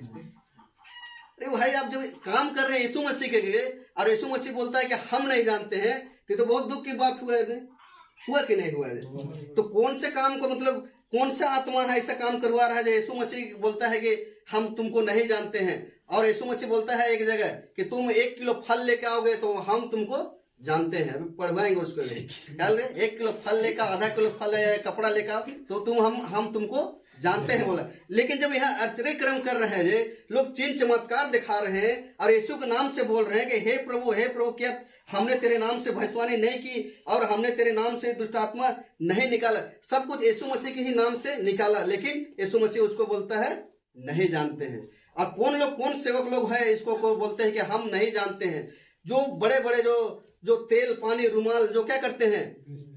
अरे भाई, आप जब काम कर रहे हैं यीशु मसीह के लिए और यीशु मसीह बोलता है कि हम नहीं जानते हैं, तो बहुत दुख की बात हुआ कि नहीं हुआ है? तो कौन से काम को, मतलब कौन सा आत्मा है ऐसा काम करवा रहा है? जो यीशु मसीह बोलता है कि हम तुमको नहीं जानते हैं, और यीशु मसीह बोलता है एक जगह कि तुम 1 किलो फल लेके आओगे तो हम तुमको जानते हैं। अभी पढ़वाएंगे उसको, ख्याल रहे, 1 किलो फल लेकर, आधा किलो फल कपड़ा लेकर तो हम तुमको जानते हैं बोला। लेकिन जब यहाँ आश्चर्य कर्म कर रहे हैं, लोग चिन्ह चमत्कार दिखा रहे हैं और यीशु के नाम से बोल रहे हैं कि हे प्रभु, क्या हमने तेरे नाम से भविष्यवाणी नहीं की और हमने तेरे नाम से दुष्ट आत्मा नहीं निकाला? सब कुछ यीशु मसीह के ही नाम से निकाला, लेकिन यीशु मसीह उसको बोलता है नहीं जानते हैं। और कौन सेवक लोग हैं इसको बोलते हैं कि हम नहीं जानते हैं? जो बड़े बड़े जो तेल पानी रुमाल जो क्या करते हैं,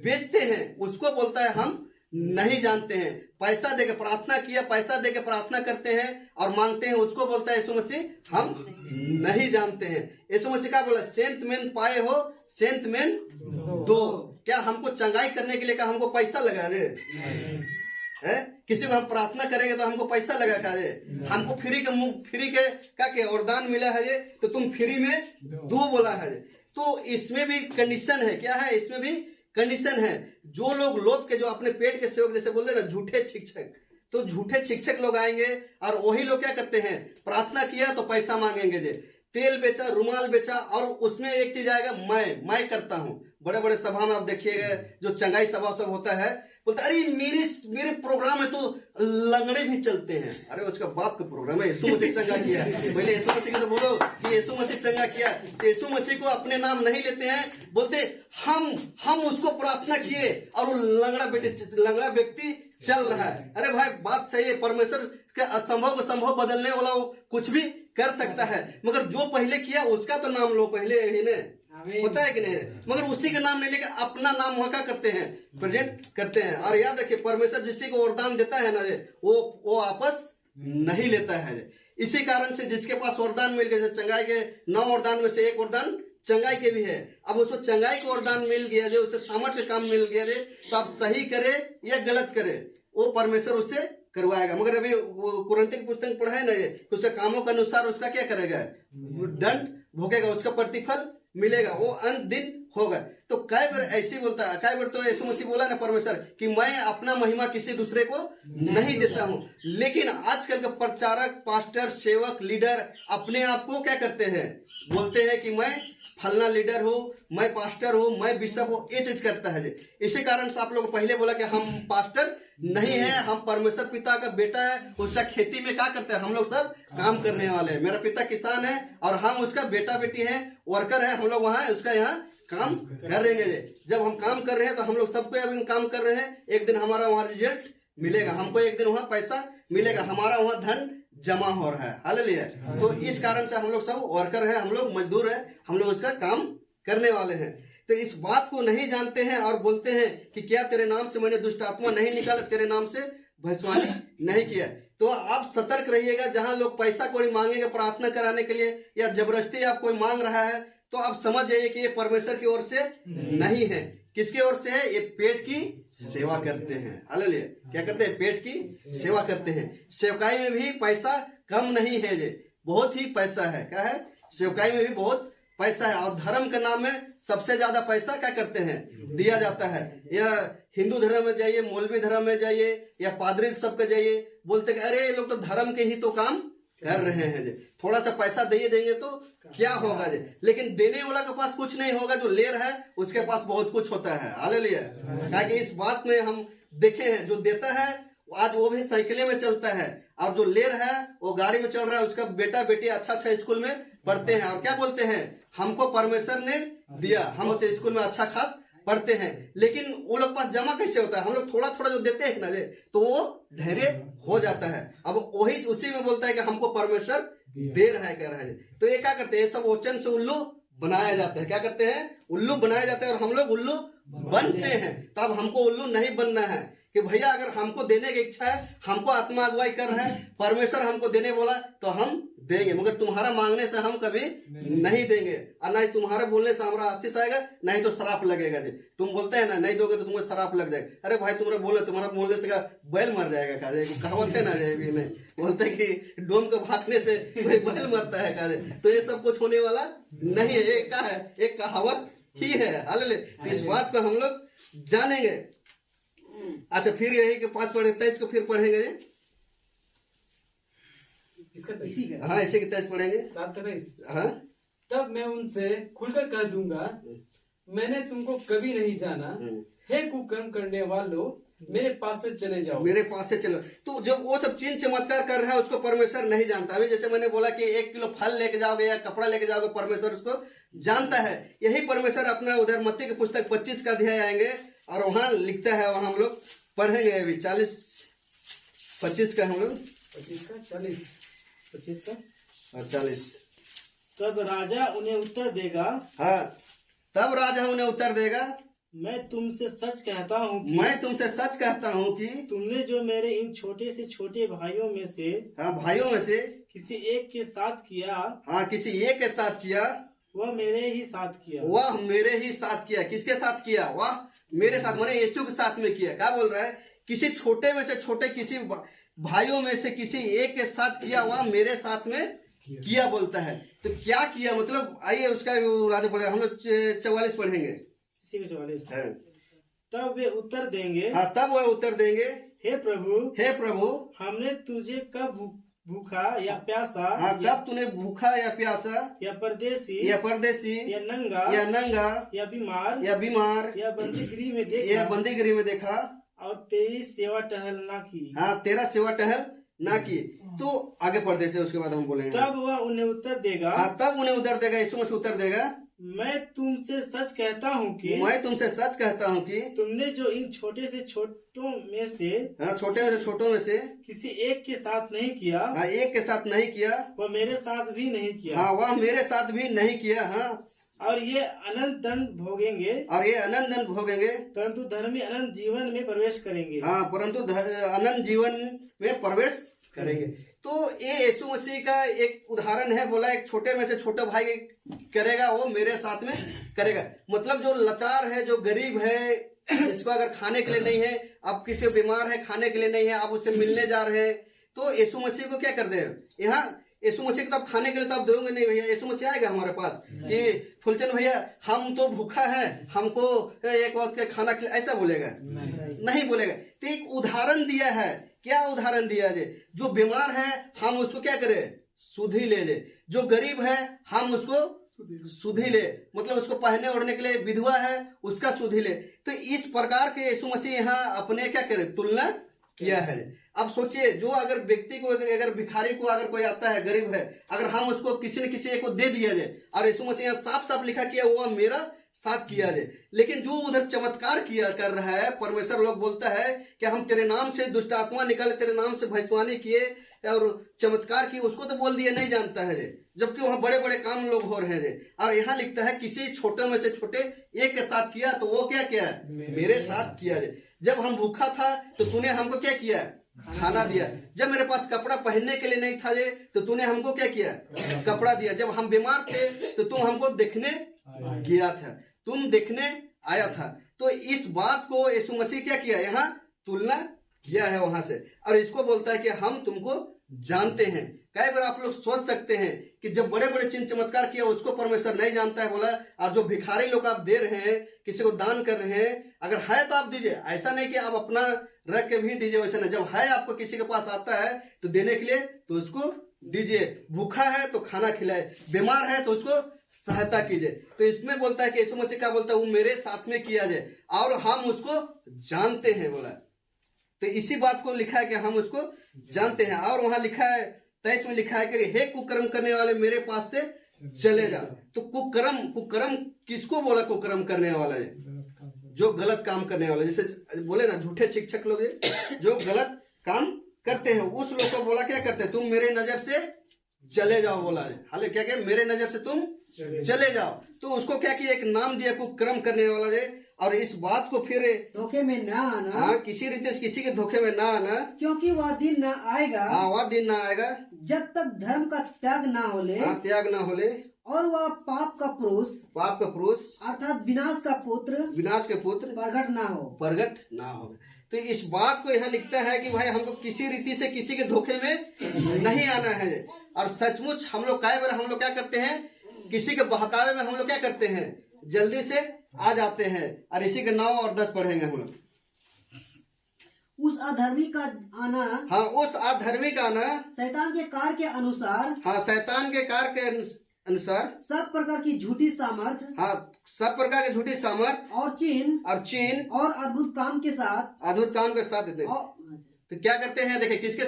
बेचते हैं, उसको बोलता है हम नहीं जानते हैं। पैसा देके प्रार्थना किया, पैसा देके प्रार्थना करते हैं और मांगते हैं, उसको बोलता है यीशु मसीह हम नहीं जानते हैं। यीशु मसीह क्या बोला? सेंत मेन पाए हो, सेंत मेन दो। क्या हमको चंगाई करने के लिए क्या हमको पैसा लगा रहे है? किसी को हम प्रार्थना करेंगे तो हमको पैसा लगा करे? हमको फ्री के क्या वरदान मिला है तो तुम फ्री में दो बोला है। तो इसमें भी कंडीशन है, क्या है? इसमें भी कंडीशन है। जो लोग लोभ के, जो अपने पेट के सेवक जैसे बोलते हैं ना, झूठे शिक्षक, तो झूठे शिक्षक लोग आएंगे और वही लोग क्या करते हैं, प्रार्थना किया तो पैसा मांगेंगे। तेल बेचा, रुमाल बेचा, और उसमें एक चीज आएगा, मैं करता हूँ। बड़े बड़े सभा में आप देखिएगा, जो चंगाई सभा सब होता है, बोलता अरे मेरे प्रोग्राम में तो लंगड़े भी चलते हैं। अरे उसका बाप का प्रोग्राम है, यीशु मसीह चंगा किया। पहले यीशु मसीह को तो बोलो कि यीशु मसीह चंगा किया। तो यीशु मसीह को अपने नाम नहीं लेते हैं, बोलते हम उसको प्रार्थना किए और वो लंगड़ा व्यक्ति चल रहा है। अरे भाई, बात सही है, परमेश्वर के असंभव को संभव बदलने वाला वो कुछ भी कर सकता है, मगर जो पहले किया उसका तो नाम लो पहले ही ने, होता है कि नहीं? मगर उसी का नाम नहीं लेकर अपना नाम वहाँ क्या करते हैं, प्रेजेंट करते हैं। और याद रखिए, परमेश्वर जिसी को वरदान देता है ना, वो आपस नहीं लेता है। इसी कारण से जिसके पास वरदान मिल गए, चंगाई के 9 वरदान में से एक वरदान चंगाई के भी है, अब उसको चंगाई का वरदान मिल गया, जो उसे सामर्थ्य काम मिल गया, तो आप सही करे या गलत करे, वो परमेश्वर उससे करवाएगा। मगर अभी कुरिन्थियों की पुस्तक पढ़ा है ना, उसके कामों के अनुसार उसका क्या करेगा, दंड भोगेगा, उसका प्रतिफल मिलेगा, वो अंत दिन होगा। तो कई बार ऐसे बोलता है, कई बार तो यीशु मसीह बोला ना परमेश्वर कि मैं अपना महिमा किसी दूसरे को नहीं देता हूँ। लेकिन आजकल के प्रचारक, पास्टर, सेवक, लीडर अपने आप को क्या करते हैं, बोलते हैं कि मैं फलना लीडर हूँ, मैं पास्टर हूँ, मैं बिशप हूँ, ये चीज करता है। इसी कारण से आप लोग पहले बोला कि हम पास्टर नहीं है, हम परमेश्वर पिता का बेटा है, उसका खेती में क्या करते हैं, हम लोग सब काम करने वाले हैं। मेरा पिता किसान है और हम उसका बेटा बेटी है, वर्कर है, हम लोग वहाँ उसका यहाँ काम कर रहे हैं। जब हम काम कर रहे हैं तो हम लोग सबको अभी काम कर रहे हैं, एक दिन हमारा वहाँ रिजल्ट मिलेगा, हमको एक दिन वहाँ पैसा मिलेगा, हमारा वहाँ धन जमा हो रहा है। हालेलुया। तो इस कारण से हम लोग सब वर्कर है, हम लोग मजदूर है, हम लोग उसका काम करने वाले हैं। तो इस बात को नहीं जानते हैं और बोलते हैं कि क्या तेरे नाम से मैंने दुष्ट आत्मा नहीं निकाला, तेरे नाम से भविष्यवाणी नहीं किया। तो आप सतर्क रहिएगा, जहां लोग पैसा कोई मांगेगा प्रार्थना कराने के लिए या जबरदस्ती आप कोई मांग रहा है, तो आप समझ जाइए कि ये परमेश्वर की ओर से नहीं है। किसकी ओर से है? ये पेट की सेवा करते हैं। हालेलुया। क्या करते हैं? पेट की सेवा करते हैं। सेवकाई में भी पैसा कम नहीं है, बहुत ही पैसा है। क्या है? सेवकाई में भी बहुत पैसा है। और धर्म के नाम में सबसे ज्यादा पैसा क्या करते हैं, दिया जाता है। या हिंदू धर्म में जाइए, मौलवी धर्म में जाइए या पादरी सब के जाइए, बोलते कि अरे ये लोग तो धर्म के ही तो काम कर रहे हैं, थोड़ा सा पैसा दे देंगे तो क्या होगा। लेकिन देने वाला के पास कुछ नहीं होगा, जो ले रहा है उसके पास बहुत कुछ होता है। हालेलुया। क्या कि इस बात में हम देखे हैं, जो देता है आज वो भी साइकिले में चलता है, और जो ले रहा है वो गाड़ी में चल रहा है, उसका बेटा बेटी अच्छा स्कूल में पढ़ते हैं, और क्या बोलते हैं, हमको परमेश्वर ने दिया, हम तो स्कूल में अच्छा खास पढ़ते हैं। लेकिन वो लोग पास जमा कैसे होता है, हम लोग थोड़ा थोड़ा जो देते हैं ना, तो वो धैर्य हो जाता है। अब वही उसी में बोलता है कि हमको परमेश्वर दे रहा है, कह रहा है। तो ये क्या करते हैं, सब वचन से उल्लू बनाया जाता है, क्या करते हैं, उल्लू बनाया जाता है, और हम लोग उल्लू बनते हैं। तब हमको उल्लू नहीं बनना है कि भैया अगर हमको देने की इच्छा है, हमको आत्मा अगुवाई कर रहा है, परमेश्वर हमको देने बोला तो हम देंगे, मगर तुम्हारा मांगने से हम कभी नहीं देंगे, और ना ही तुम्हारे बोलने से हमारा आशीष आएगा, नहीं तो शराप लगेगा जी। तुम बोलते हैं ना नहीं दोगे तो तुम्हें शराप लग जाएगा, अरे भाई तुम्हारा बोलने से बैल मर जाएगा, कहावत है ना जी में बोलते हैं कि डोम को भागने से बैल मरता है, कहा तो ये सब कुछ होने वाला नहीं है, ये क्या है, एक कहावत ही है। हालेलुया। इस बात को हम लोग जानेंगे। अच्छा, फिर यही कि 5 पढ़े 23 को फिर पढ़ेंगे जी। हाँ, इसी के 23 पढ़ेंगे, 7 का 23। हाँ, तब मैं उनसे खुलकर कह दूंगा, मैंने तुमको कभी नहीं जाना, हे कुकर्म करने वालों, मेरे पास से चले जाओ, मेरे पास से चलो। तो जब वो सब चिन्ह चमत्कार कर रहा है, उसको परमेश्वर नहीं जानता। अभी जैसे मैंने बोला कि 1 किलो फल लेके जाओगे या कपड़ा लेके जाओगे, परमेश्वर उसको जानता है। यही परमेश्वर अपना उधर मत्ती की पुस्तक 25 का अध्याय आएंगे, और वहां लिखता है, वहां हम लोग पढ़ेंगे अभी 25 का, हम लोग 25 का और 40। तब राजा उन्हें उत्तर देगा, हाँ, तब राजा उन्हें उत्तर देगा, मैं तुमसे सच कहता हूँ कि मैं तुमसे सच कहता हूँ कि तुमने जो मेरे इन छोटे से छोटे भाइयों में से हाँ, भाइयों में से किसी एक के साथ किया, हाँ, किसी एक के साथ किया, वह मेरे ही साथ किया। वह मेरे ही साथ किया। किसके साथ किया, वह मेरे साथ, माने यीशु के साथ में किया। क्या बोल रहा है, किसी छोटे में से छोटे, किसी भाइयों में से किसी एक के साथ किया, वह मेरे साथ में किया बोलता है। तो क्या किया, मतलब आइए उसका आगे पढ़े, हम लोग 44 पढ़ेंगे, इसी में 44। हाँ। तब वे उत्तर देंगे, हाँ, तब वह उत्तर देंगे, हे प्रभु, हमने तुझे कब भूखा या प्यासा, हाँ, कब तूने भूखा या प्यासा, या परदेसी, या परदेसी, या नंगा, या बीमार, या बंदीगृह में देखा, बंदीगृह में देखा, और तेरी सेवा टहल ना की। हाँ, तेरा सेवा टहल ना की। तो आगे पढ़ देते हैं, उसके बाद हम बोलेंगे। तब वह उन्हें उत्तर देगा, हाँ, तब उन्हें उत्तर देगा, यीशु मसीह उत्तर देगा, मैं तुमसे सच कहता हूँ कि मैं तुमसे सच कहता हूँ कि तुमने जो इन छोटे से छोटों में से, हाँ, छोटे में से छोटों में से किसी एक के साथ नहीं किया, हाँ, एक के साथ नहीं किया, वह मेरे साथ भी नहीं किया। हाँ, वह मेरे साथ भी नहीं किया। हाँ, और ये अनंत दंड भोगेंगे, और ये अनंत दंड भोगेंगे, परंतु धर्मी अनंत जीवन में प्रवेश करेंगे। हाँ, परंतु अनंत जीवन में प्रवेश करेंगे। तो ये यीशु मसीह का एक उदाहरण है, बोला एक छोटे में से छोटा भाई करेगा, वो मेरे साथ में करेगा। मतलब जो लाचार है, जो गरीब है, इसको अगर खाने के लिए नहीं है, आप किसी बीमार है, खाने के लिए नहीं है, आप उससे मिलने जा रहे हैं, तो यीशु मसीह को क्या कर दे, यहाँ यीशु मसीह को तो आप खाने के लिए तो आप दोगे नहीं भैया, यीशु मसीह आएगा हमारे पास कि फुलचंद भैया हम तो भूखा है, हमको एक वक्त का खाना खिला, ऐसा बोलेगा नहीं बोलेगा। तो एक उदाहरण दिया है। क्या उदाहरण दिया है, जो बीमार है हम उसको क्या करें, सुधि ले ले, जो गरीब है हम उसको सुधि ले, मतलब उसको पहने ओढ़ने के लिए विधवा है उसका सुधि ले। तो इस प्रकार के यीशु मसीह यहाँ अपने क्या करे, तुलना किया है। अब सोचिए, जो अगर व्यक्ति को, अगर भिखारी को अगर कोई आता है, गरीब है, अगर हम उसको किसी न किसी एक को दे दिया जाए, और यीशु मसीह यहाँ साफ साफ लिखा किया वो मेरा साथ किया जाए। लेकिन जो उधर चमत्कार किया कर रहा है, परमेश्वर लोग बोलता है कि हम तेरे नाम से दुष्ट आत्मा निकाले, तेरे नाम से भविष्यवाणी किए और चमत्कार किए, उसको तो बोल दिया नहीं जानता है, जबकि वहाँ बड़े बड़े काम लोग हो रहे हैं। और यहाँ लिखता है किसी छोटे में से छोटे एक के साथ किया, तो वो क्या किया, मेरे साथ किया जाए। जब हम भूखा था तो तूने हमको क्या किया, खाना दिया। जब मेरे पास कपड़ा पहनने के लिए नहीं था तो तूने हमको क्या किया, कपड़ा दिया। जब हम बीमार थे तो तुम हमको देखने गया था, तुम देखने आया था। तो इस बात को यीशु मसीह क्या किया, यहाँ तुलना किया है वहां से, और इसको बोलता है कि हम तुमको जानते हैं। कई बार आप लोग सोच सकते हैं कि जब बड़े बड़े चिन्ह चमत्कार किया उसको परमेश्वर नहीं जानता है, बोला। और जो भिखारी लोग आप दे रहे हैं, किसी को दान कर रहे हैं, अगर है तो आप दीजिए, ऐसा नहीं कि आप अपना रख के भी दीजिए, वैसा नहीं। जब है आपको किसी के पास आता है तो देने के लिए, तो उसको दीजिए। भूखा है तो खाना खिलाए, बीमार है तो उसको सहायता कीजिए। तो इसमें बोलता है कि यीशु मसीह क्या बोलता है, वो मेरे साथ में किया जाए और हम उसको जानते हैं, बोला। तो इसी बात को लिखा है कि हम उसको जानते हैं। और वहां लिखा है 23 में लिखा है कि हे कुकर्म करने वाले मेरे पास से चले जा। तो कुकर्म किसको बोला? कुकर्म करने वाला है, जो गलत काम करने वाला, जैसे बोले ना झूठे शिक्षक लोग जो गलत काम करते हैं, उस लोग को बोला क्या करते हैं? तुम मेरे नजर से चले जाओ बोला है। हालांकि क्या क्या मेरे नजर से तुम चले जाओ। तो उसको क्या किया? एक नाम दिया कुकर्म करने वाला है। और इस बात को फिर धोखे में ना आना, हाँ, किसी रीति से किसी के धोखे में ना आना, क्योंकि वह दिन ना आएगा, हाँ, वह दिन ना आएगा जब तक धर्म का त्याग ना होले, हाँ, त्याग ना होले, और वह पाप का पुरुष अर्थात विनाश का पुत्र प्रकट ना हो। तो इस बात को यहाँ लिखता है कि भाई हमको किसी रीति से किसी के धोखे में नहीं आना है। और सचमुच हम लोग कई बार हम लोग क्या करते हैं? किसी के बहकावे में हम लोग क्या करते हैं? जल्दी से आ जाते हैं। और इसी के 9 और 10 पढ़ेंगे हम लोग। उस अधर्मी का आना, हाँ, उस अधर्मी का आना शैतान के कार्य के अनुसार, हाँ, शैतान के कार्य के अनुसार सब प्रकार की झूठी सामर्थ, हाँ, सब प्रकार की झूठी सामर्थ और चिन्ह और अद्भुत काम के साथ देते हैं। तो क्या करते हैं? देखिए किसके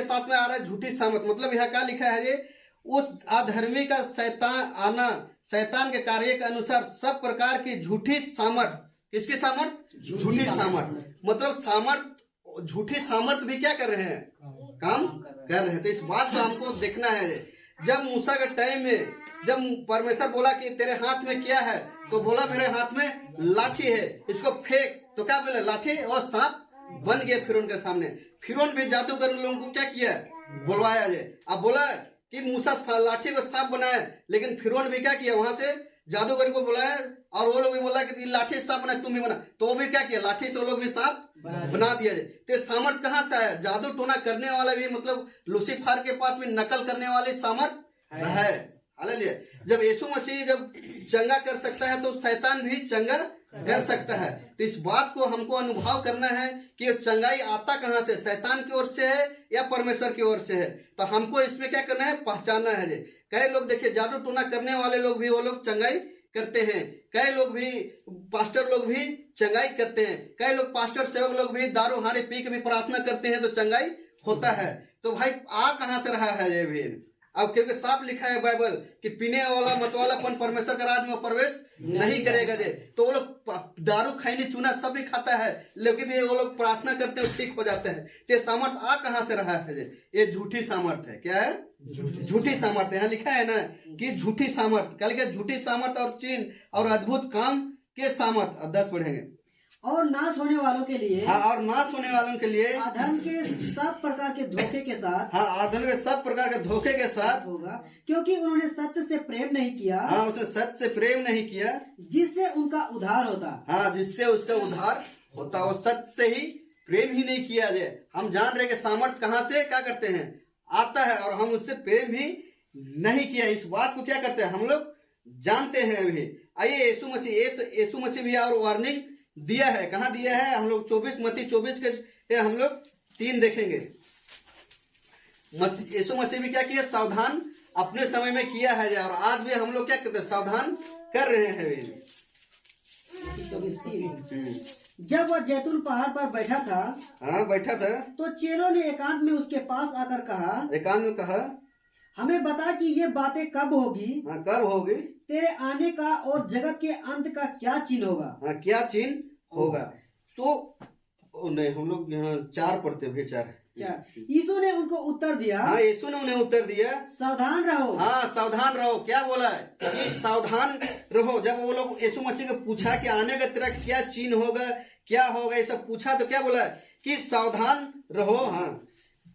साथ में आ रहा है? झूठी सामर्थ। मतलब यहाँ क्या लिखा है? ये उस अधर्मी का शैतान के कार्य के अनुसार सब प्रकार की झूठी सामर्थ। किसकी सामर्थ? झूठी सामर्थ। मतलब झूठी सामर्थ भी क्या कर रहे हैं? काम कर रहे हैं। तो इस बात को हमको देखना है। जब मूसा के टाइम में जब परमेश्वर बोला कि तेरे हाथ में क्या है, तो बोला मेरे हाथ में लाठी है, इसको फेंक। तो क्या बोले? लाठी और सांप बन गए फिरौन के सामने। फिरौन भी जादूगर लोगों को क्या किया? बुलवाया जाए। अब बोला कि मूसा लाठी को सांप बनाए, लेकिन फिरौन भी क्या किया? वहां से जादूगर को बुलाया और वो लोग भी बोला कि लाठी सांप बना, तुम भी बना। तो वो भी क्या किया? लाठी से वो लोग भी सांप बना दिया जाए। तो सामर्थ कहाँ से आया? जादू टोना करने वाला भी, मतलब लूसीफर के पास भी नकल करने वाली सामर्थ है। हालेलुया। जब यीशु मसीह जब चंगा कर सकता है, तो शैतान भी चंगा कर सकता है। तो इस बात को हमको अनुभव करना है कि चंगाई आता कहाँ से? शैतान की ओर से है या परमेश्वर की ओर से है? तो हमको इसमें क्या करना है? पहचानना है। कई लोग देखिए जादू टोना करने वाले लोग भी वो लोग चंगाई करते हैं। कई लोग भी पास्टर लोग भी चंगाई करते हैं। कई लोग पास्टर सेवक लोग भी दारू हाड़ी पी के भी प्रार्थना करते हैं, तो चंगाई होता है। तो भाई आ कहाँ से रहा है ये भी? अब क्योंकि साफ लिखा है बाइबल कि पीने वाला मतवालापन परमेश्वर के राज में प्रवेश नहीं करेगा। तो वो लोग दारू खैनी चूना सब भी खाता है, लेकिन भी वो लोग प्रार्थना करते हैं, ठीक हो जाते हैं। तो ये सामर्थ आ कहाँ से रहा है? ये झूठी सामर्थ है। क्या है? झूठी सामर्थ। यहाँ लिखा है ना कि झूठी सामर्थ, कल के झूठी सामर्थ और चिन्ह और अद्भुत काम के सामर्थ। 10 पढ़ेंगे। और नाश होने वालों के लिए, हाँ, और नाश होने वालों के लिए अधर्म के सब प्रकार के धोखे के साथ, हाँ, अधर्म के सब प्रकार के धोखे के साथ होगा, क्योंकि उन्होंने सत्य से प्रेम नहीं किया, हाँ, उसने सत्य से प्रेम नहीं किया, जिससे उनका उद्धार होता, हाँ, जिससे उसका उद्धार होता। वो सत्य से ही प्रेम ही नहीं किया जाए। हम जान रहे कि सामर्थ कहाँ से क्या करते हैं? आता है, और हम उससे प्रेम भी नहीं किया। इस बात को क्या करते हैं? हम लोग जानते हैं। अभी आइए यीशु मसीह भी और वार्निंग दिया है। कहाँ दिया है? हम लोग 24 के हम लोग 3 देखेंगे। यीशु मसीह भी क्या किया? सावधान अपने समय में किया है, और आज भी हम लोग क्या करते हैं? सावधान कर रहे हैं। जब वह जैतून पहाड़ पर बैठा था, हाँ, बैठा था, तो चेलों ने एकांत में उसके पास आकर कहा, हमें बता कि ये बातें कब होगी? हाँ, कब होगी? तेरे आने का और जगत के अंत का क्या चिन्ह होगा? हाँ, क्या चिन्ह होगा? तो नहीं, हम लोग यहाँ 4 पढ़ते हैं। 4 यीशु ने उनको उत्तर दिया, हाँ, यीशु ने उन्हें उत्तर दिया, सावधान रहो। हाँ, सावधान रहो। क्या बोला है? कि सावधान रहो। जब वो लोग यीशु मसीह को पूछा कि आने का तेरा क्या चिन्ह होगा, क्या होगा, ये सब पूछा, तो क्या बोला है? कि सावधान रहो। हाँ,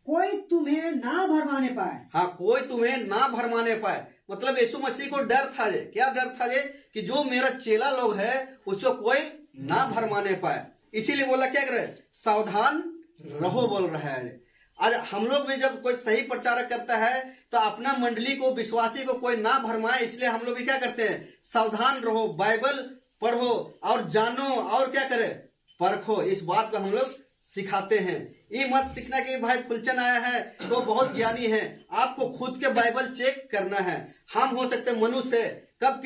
कोई तुम्हें ना भरमाने पाए। हाँ, कोई तुम्हें ना भरमाने पाए। मतलब यीशु मसीह को डर था। क्या डर था? कि जो मेरा चेला लोग है उसको कोई ना भरमाने पाए। इसीलिए बोला क्या करे? सावधान रहो बोल रहा है। आज हम लोग भी जब कोई सही प्रचारक करता है, तो अपना मंडली को, विश्वासी को कोई ना भरमाए, इसलिए हम लोग भी क्या करते हैं? सावधान रहो, बाइबल पढ़ो और जानो, और क्या करे? परखो। इस बात को हम लोग सिखाते हैं। ये मत सीखना कि भाई फुलचन आया है तो बहुत ज्ञानी है। आपको खुद के बाइबल चेक करना है। हम हो सकते मनुष्य, कब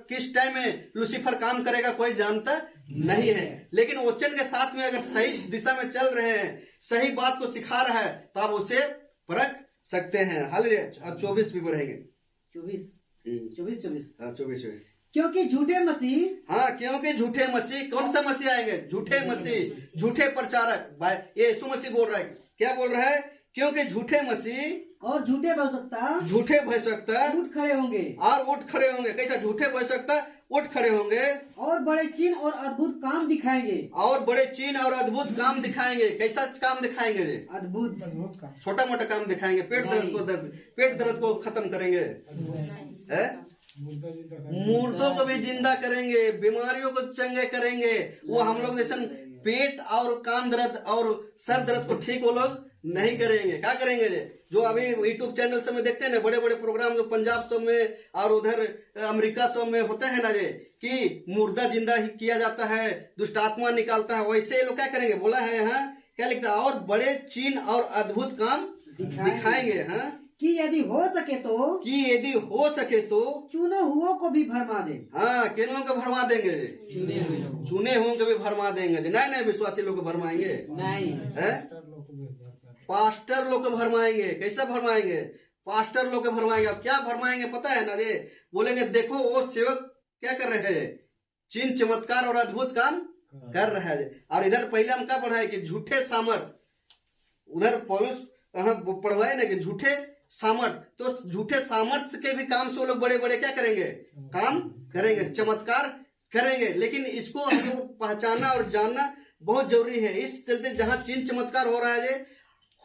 किस टाइम में लूसीफर काम करेगा कोई जानता नहीं है। लेकिन वचन के साथ में अगर सही दिशा में चल रहे हैं, सही बात को सिखा रहा है, तो आप उसे परख सकते हैं। हालेलुया। अब 24 भी बढ़ेंगे। 24 हाँ 24। क्योंकि झूठे मसीह, हाँ क्योंकि झूठे मसीह, कौन सा मसीह आएंगे? झूठे मसीह, झूठे प्रचारक। ये यीशु मसीह बोल रहा है। क्या बोल रहा है? क्योंकि झूठे मसीह और झूठे भविष्यवक्ता उठ खड़े होंगे। कैसा? झूठे भविष्यवक्ता उठ खड़े होंगे और बड़े चिन्ह और अद्भुत काम दिखाएंगे। कैसा काम दिखाएंगे? अद्भुत काम। छोटा मोटा काम दिखाएंगे। पेट दर्द को खत्म करेंगे, मुर्दों को भी जिंदा करेंगे, बीमारियों को चंगे करेंगे। वो हम लोग जैसे पेट और कान दर्द और सर दर्द को ठीक वो लोग नहीं करेंगे। क्या करेंगे? जो अभी यूट्यूब चैनल से में देखते हैं ना, बड़े बड़े प्रोग्राम जो पंजाब सब में और उधर अमेरिका सब में होते हैं ना, कि मुर्दा जिंदा ही किया जाता है, दुष्ट आत्मा निकालता है, वैसे ये लोग क्या करेंगे? बोला है यहाँ, क्या लिखता है? और बड़े चिन्ह और अद्भुत काम दिखाएंगे। हाँ, कि यदि हो सके तो चुने हुओं को भी भरमा दे। हाँ, किन लोगों को भरमा देंगे? चुने हुओं को भी भरमा देंगे। नहीं विश्वासी लोग को भरमाएंगे नहीं है, पास्टर लोग को भरमाएंगे। कैसा भरमाएंगे? पास्टर लोग को भरमाएंगे। अब क्या भरमाएंगे पता है ना? बोलेंगे देखो वो सेवक क्या कर रहे हैं, चिन्ह चमत्कार और अद्भुत काम कर रहा है। और इधर पहले हम क्या पढ़ा है कि झूठे सामर्थ, उधर पौलुस पढ़वाए ना कि झूठे सामर्थ, तो झूठे सामर्थ के भी काम से वो लोग बड़े बड़े क्या करेंगे? काम करेंगे, चमत्कार करेंगे। लेकिन इसको हम लोग पहचानना और जानना बहुत जरूरी है। इस चलते जहाँ चिन्ह चमत्कार हो रहा है,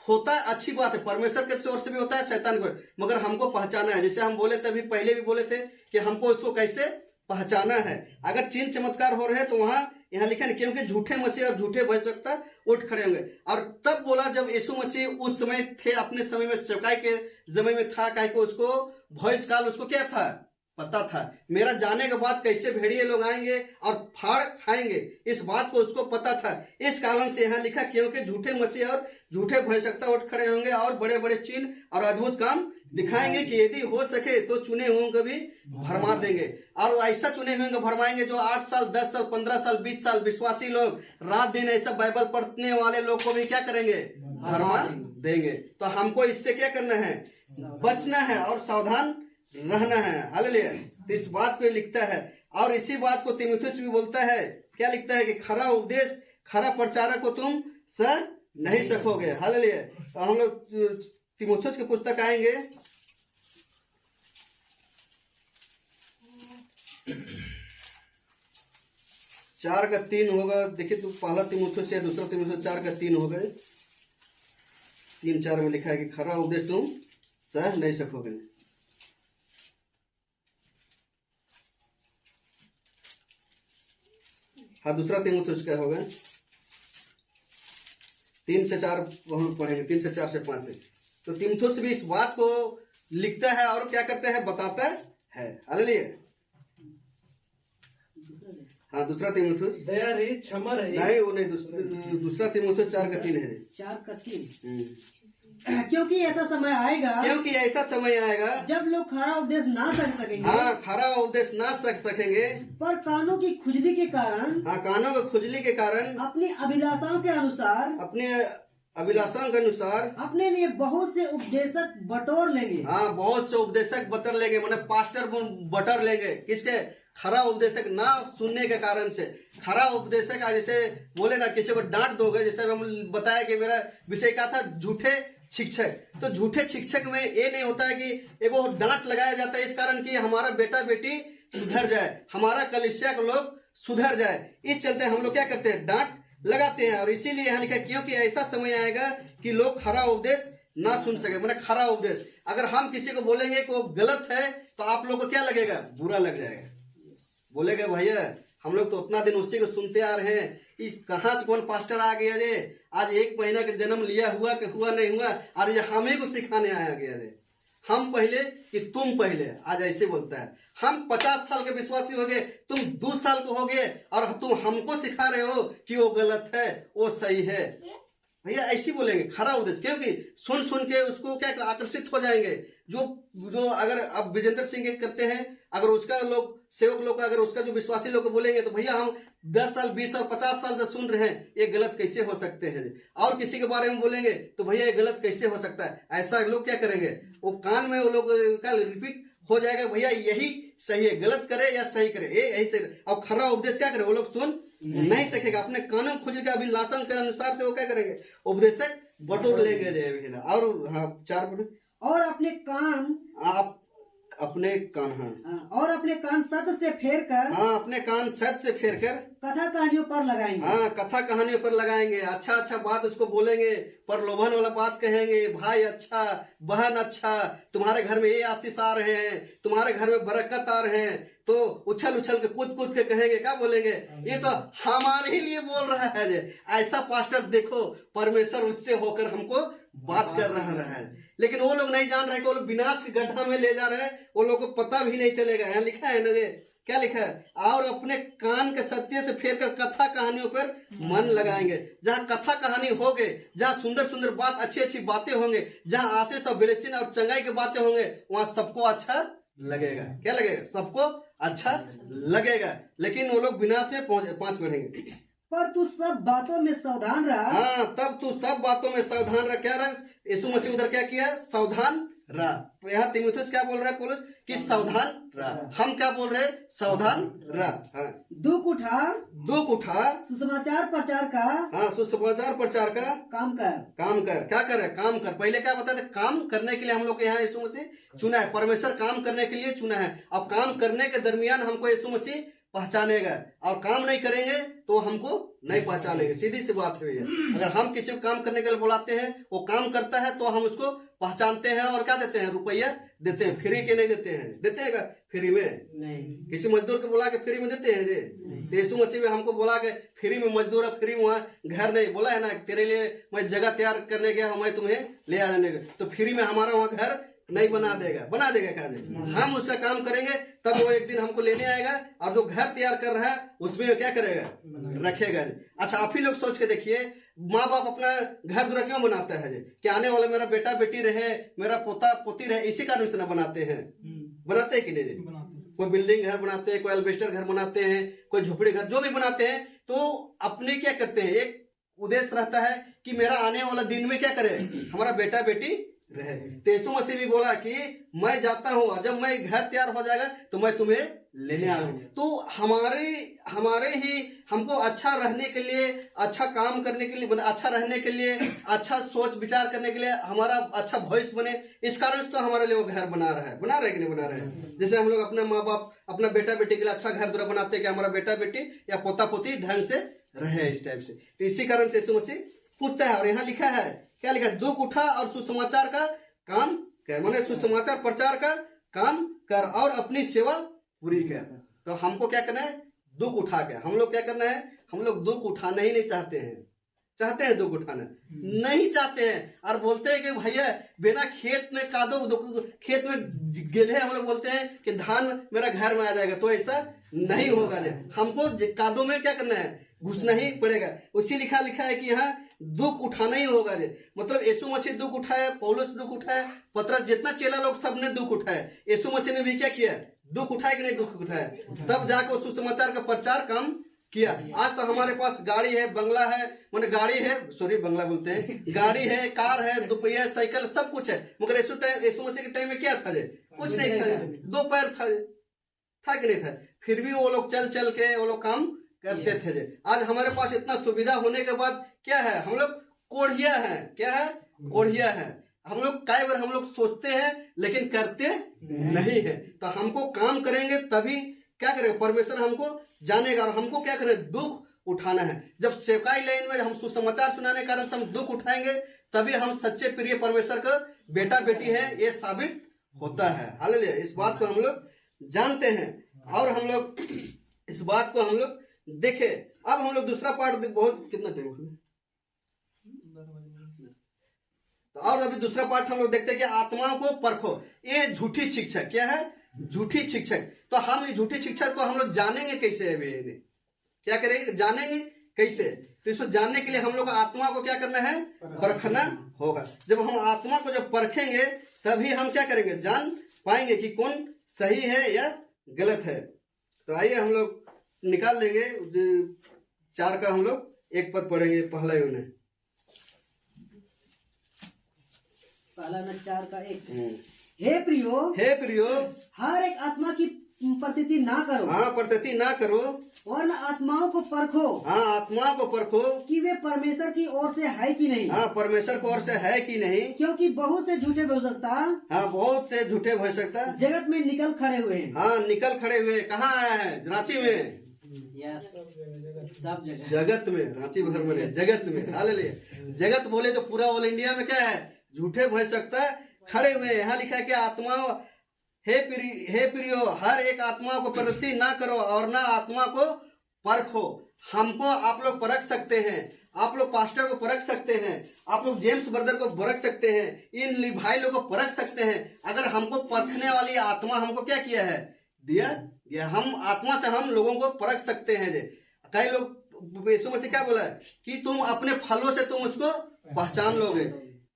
होता है अच्छी बात है, परमेश्वर के ओर से भी होता है, शैतान को, मगर हमको पहचाना है। जैसे हम बोले तभी पहले भी बोले थे कि हमको इसको कैसे पहचाना है। अगर चिन्ह चमत्कार हो रहे हैं तो वहां यहाँ लिखा है क्योंकि झूठे मसीह और झूठे भविष्यवक्ता उठ खड़े होंगे। और तब बोला जब यीशु मसीह उस समय थे, अपने समय में सेवकाई के समय में था, कहे को उसको भविष्य काल उसको क्या था? पता था। मेरा जाने के बाद कैसे भेड़िए लोग आएंगे और फाड़ खाएंगे, इस बात को उसको पता था। इस कारण से यहाँ लिखा क्योंकि झूठे मसीह और झूठे भविष्यवक्ता उठ खड़े होंगे और बड़े बड़े चिन्ह और अद्भुत काम दिखाएंगे कि यदि हो सके तो चुने हुओं को भी भरमा देंगे। और ऐसा चुने हुए को भरमाएंगे जो 8 साल 10 साल 15 साल 20 साल विश्वासी लोग रात दिन ऐसा बाइबल पढ़ने वाले लोग को भी क्या करेंगे? भरमा देंगे। तो हमको इससे क्या करना है? बचना है और सावधान रहना है। हालेलुया। तो इस बात को लिखता है और इसी बात को तीमुथियुस भी बोलता है। क्या लिखता है कि खरा उपदेश, खरा प्रचारक को तुम सह नहीं सकोगे। हालेलुया। तो हम लोग तीमुथियुस की पुस्तक आएंगे, 4:3 होगा। देखिए तो पहला तीमुथियुस या दूसरा तीमुथियुस 4:3 हो गए। 3:4 में लिखा है कि खरा उपदेश तुम सह नहीं सकोगे। हाँ, दूसरा तीमुथियुस क्या होगा? 3 से 4 पढ़ेंगे, 3 से 4 से 5 से। तो तीमुथियुस भी इस बात को लिखता है और क्या करता है? बताता है। हालेलुया। हाँ, दूसरा तीमुथियुस दया रही, क्षमा रही। नहीं, वो नहीं, दूसरा तीमुथियुस 4:3 है। 4:3 क्योंकि ऐसा समय आएगा जब लोग खरा उपदेश ना सक सकेंगे। हाँ, खरा उपदेश ना सकेंगे पर कानों की खुजली के कारण अपनी अभिलाषाओं के अनुसार अपने लिए बहुत से उपदेशक बटोर लेंगे। हाँ, बहुत से उपदेशक बटोर लेंगे, मतलब पास्टर बटोर लेंगे। किसके? खरा उपदेशक ना सुनने के कारण से। खरा उपदेशक जैसे बोले ना, किसी को डांट दोगे, जैसे हम बताया कि मेरा विषय क्या था, झूठे शिक्षक। तो झूठे शिक्षक में ये नहीं होता है कि एगो डांट लगाया जाता है इस कारण कि हमारा बेटा बेटी सुधर जाए, हमारा कलीसिया के लोग सुधर जाए। इस चलते हम लोग क्या करते हैं? डांट लगाते हैं। और इसीलिए यहाँ लिखा क्योंकि ऐसा समय आएगा कि लोग खरा उपदेश ना सुन सके। मतलब खरा उपदेश अगर हम किसी को बोलेंगे कि वो गलत है तो आप लोग को क्या लगेगा? बुरा लग जाएगा। बोलेगा भैया हम लोग तो उतना दिन उसी को सुनते आ रहे हैं, इस कहाँ से कौन पास्टर आ गया रे, आज 1 महीना के जन्म लिया हुआ कि हुआ नहीं हुआ, और ये हमें को सिखाने आया गया रे। हम पहले कि तुम पहले, आज ऐसे बोलता है। हम 50 साल के विश्वासी हो गए, तुम 2 साल को हो गए और तुम हमको सिखा रहे हो कि वो गलत है वो सही है। भैया ऐसी बोलेंगे खरा उद्देश्य, क्योंकि सुन सुन के उसको क्या आकर्षित हो जाएंगे। जो अगर अब विजेंद्र सिंह करते हैं, अगर उसका लोग सेवक लोग अगर उसका जो विश्वासी लोग बोलेंगे तो भैया हम 10 साल 20 साल 50 साल से सुन रहे हैं, ये गलत कैसे हो सकते हैं। और किसी के बारे में बोलेंगे तो भैया ये गलत कैसे हो सकता है। ऐसा लोग क्या करेंगे, वो कान में वो लोग का रिपीट हो जाएगा, भैया यही सही है, गलत करे या सही करे, ये यही सही। अब खरा उपदेश क्या करे, वो लोग सुन नहीं सकेगा, अपने कानों खोज के अभिलाषा के अनुसार से वो क्या करेंगे, उपदेशक बटोर लेंगे। और हाँ 4 और अपने कान आप अपने कान, हाँ और अपने कान सत से फेर कर, हाँ अपने कान सत से फेर कर कथा कहानियों पर लगाएंगे। हाँ कथा कहानियों पर लगाएंगे, अच्छा अच्छा बात उसको बोलेंगे, प्रलोभन वाला बात कहेंगे, भाई अच्छा, बहन अच्छा, तुम्हारे घर में ये आशीष आ रहे हैं, तुम्हारे घर में बरकत आ रहे हैं, तो उछल उछल के कूद कूद के कहेंगे, क्या बोलेंगे, ये तो हमारे ही लिए बोल रहा है। ऐसा पास्टर देखो, परमेश्वर उससे होकर हमको बात कर रहा है। लेकिन वो लोग नहीं जान रहे कि वो लोग विनाश के गड्ढा में ले जा रहे हैं, वो लोग को पता भी नहीं चलेगा। यहाँ लिखा है ना, क्या लिखा है, और अपने कान के सत्य से फेर कर कथा कहानियों पर मन लगाएंगे। जहाँ कथा कहानी होगे, जहाँ सुंदर सुंदर बात, अच्छी अच्छी बातें होंगे, जहाँ आशीष और ब्लेसिंग और चंगाई की बातें होंगे, वहाँ सबको अच्छा लगेगा। क्या लगेगा, सबको अच्छा लगेगा। लेकिन वो लोग विनाश में 5 बढ़ेंगे। पर तू सब बातों में सावधान रहा। हाँ तब तू सब बातों में सावधान रह। क्या रहा यीशु मसीह उधर क्या किया, सावधान रहा। यहाँ तीमुथियुस क्या बोल रहा है पौलुस कि सावधान रहा, हम क्या बोल रहे हैं, सावधान रहा। हाँ दुख उठा सुसमाचार प्रचार का, हाँ सुसमाचार प्रचार का काम कर। क्या करे, काम कर। पहले क्या बताते, काम करने के लिए हम लोग यहाँ यीशु मसीह चुना है, परमेश्वर काम करने के लिए चुना है। अब काम करने के दरमियान हमको यीशु मसीह पहचानेगा, और काम नहीं करेंगे तो हमको नहीं पहचानेंगे। सीधी सी बात है। अगर हम किसी को काम करने के लिए बुलाते हैं, वो काम करता है, तो हम उसको पहचानते हैं और क्या देते हैं, रुपया देते हैं। फ्री के नहीं देते हैं, देते हैं क्या फ्री में, नहीं। किसी मजदूर को बुला के फ्री में देते हैं जी। यीशु मसीह में हमको बोला के फ्री में मजदूर, फ्री में वहाँ घर नहीं बोला है ना, तेरे लिए मैं जगह तैयार करने गया, मैं तुम्हें ले आने गया, तो फ्री में हमारा वहाँ घर नहीं बना देगा क्या नहीं। हम उसका काम करेंगे, तब वो एक दिन हमको लेने आएगा, और जो घर तैयार कर रहा है उसमें क्या करेगा, रखेगा। अच्छा आप ही लोग सोच के देखिए, माँ बाप अपना घर दूरा क्यों बनाता है कि आने वाला मेरा बेटा बेटी रहे, मेरा पोता पोती रहे, इसी कारण से ना बनाते हैं। बनाते हैं कि नहीं, कोई बिल्डिंग घर बनाते हैं, कोई एल्बेस्टर घर बनाते हैं, कोई झोपड़ी घर, जो भी बनाते हैं, तो अपने क्या करते हैं, एक उद्देश्य रहता है कि मेरा आने वाला दिन में क्या करे, हमारा बेटा बेटी रहे। तो यीशु मसीह भी बोला कि मैं जाता हूँ, जब मैं घर तैयार हो जाएगा तो मैं तुम्हें लेने आऊंगा। तो हमारे ही हमको अच्छा रहने के लिए, अच्छा काम करने के लिए, अच्छा रहने के लिए, अच्छा सोच विचार करने के लिए, हमारा अच्छा भविष्य बने, इस कारण से तो हमारे लिए वो घर बना रहा है कि नहीं बना रहा है। जैसे हम लोग अपने माँ बाप अपना बेटा बेटी के लिए अच्छा घर दूरा बनाते हैं कि हमारा बेटा बेटी या पोता पोती ढंग से रहे, इस टाइप से। तो इसी कारण से यीशु मसीह पूछता है। और यहाँ लिखा है, क्या लिखा, दुख उठा और सुसमाचार का काम कर, माने सुसमाचार प्रचार का काम कर और अपनी सेवा पूरी कर। तो हमको क्या करना है, दुख उठा के हम लोग क्या करना है, हम लोग दुख उठाना ही नहीं चाहते हैं। चाहते हैं दुख उठाना, नहीं चाहते हैं, और बोलते हैं कि भैया बिना खेत में कादो, खेत में गिले, हम लोग बोलते हैं कि धान मेरा घर में आ जाएगा, तो ऐसा नहीं होगा। हमको कादो में क्या करना है, घुसना ही पड़ेगा। उसी लिखा है कि यहाँ दुख उठाना ही होगा। मतलब यीशु मसीह दुख उठाया, पौलुस दुख उठाया, पतरस, जितना चेला लोग सबने दुख उठाया, यीशु मसीह ने भी क्या किया, दुख उठाया कि नहीं, दुख उठाया, तब जाकर सुसमाचार का प्रचार काम किया। आज तो हमारे पास गाड़ी है, बंगला है, माने गाड़ी है, सॉरी बंगला बोलते हैं, गाड़ी है, कार है, दुपहिया साइकिल, सब कुछ है। मगर यीशु मसीह के टाइम में क्या था, कुछ नहीं था, 2 पैर था कि नहीं था, फिर भी वो लोग चल चल के वो लोग काम करते थे। आज हमारे पास इतना सुविधा होने के बाद क्या है, हम लोग कोढ़िया है। क्या है, कोढ़िया है। हम लोग कई बार हम लोग सोचते हैं लेकिन करते नहीं है। तो हमको काम करेंगे तभी क्या करेंगे, परमेश्वर हमको जानेगा। और हमको क्या करें, दुख उठाना है। जब सेवकाई लाइन में हम सुसमाचार सुनाने के कारण से हम दुख उठाएंगे, तभी हम सच्चे प्रिय परमेश्वर का बेटा बेटी है, ये साबित होता है। हालेलुया। इस बात को हम लोग जानते हैं और हम लोग इस बात को हम लोग देखे। अब हम लोग दूसरा पार्ट, बहुत कितना टाइम, तो और अभी दूसरा पार्ट हम लोग देखते हैं कि आत्माओं को परखो। ये झूठी शिक्षक, क्या है, झूठी शिक्षक। तो हम ये झूठी शिक्षक को हम लोग जानेंगे कैसे, अभी क्या करेंगे, जानेंगे कैसे। तो इसको जानने के लिए हम लोग आत्मा को क्या करना है, परखना होगा। जब हम आत्मा को जब परखेंगे तभी हम क्या करेंगे, जान पाएंगे कि कौन सही है या गलत है। तो आइए हम लोग निकाल लेंगे 4 का, हम लोग एक पद पढ़ेंगे पहला यूनिट। पहला यूनिट 4 का 1। हे प्रियो, हर एक आत्मा की प्रतीति ना करो। हाँ, प्रतीति ना करो, वरन आत्माओं को परखो। हाँ, आत्माओं को परखो कि वे परमेश्वर की ओर से है कि नहीं। हाँ, परमेश्वर की ओर से है कि नहीं, क्योंकि बहुत से झूठे भविष्यता, हाँ, बहुत से झूठे भविष्यता जगत में निकल खड़े हुए हैं। हाँ, निकल खड़े हुए। कहाँ आया है, रांची में, सब जगह, जगत में, रांची भर में, जगत में। हालेलुया। जगत बोले तो पूरा ऑल इंडिया में क्या है, झूठे भविष्यता खड़े हुए। यहाँ लिखा है कि आत्माओं, हे प्रियो, हर एक आत्मा को प्रवृत्ति ना करो और ना आत्मा को परखो। हमको आप लोग परख सकते हैं, आप लोग पास्टर को परख सकते हैं, आप लोग जेम्स ब्रदर को परख सकते हैं, इन भाई लोग को परख सकते हैं। अगर हमको परखने वाली आत्मा हमको क्या किया है, दिया गया। हम आत्मा से हम लोगों को परख सकते हैं। कई लोग यीशु मसीह क्या बोला है कि तुम अपने फलों से तुम उसको पहचान लोगे।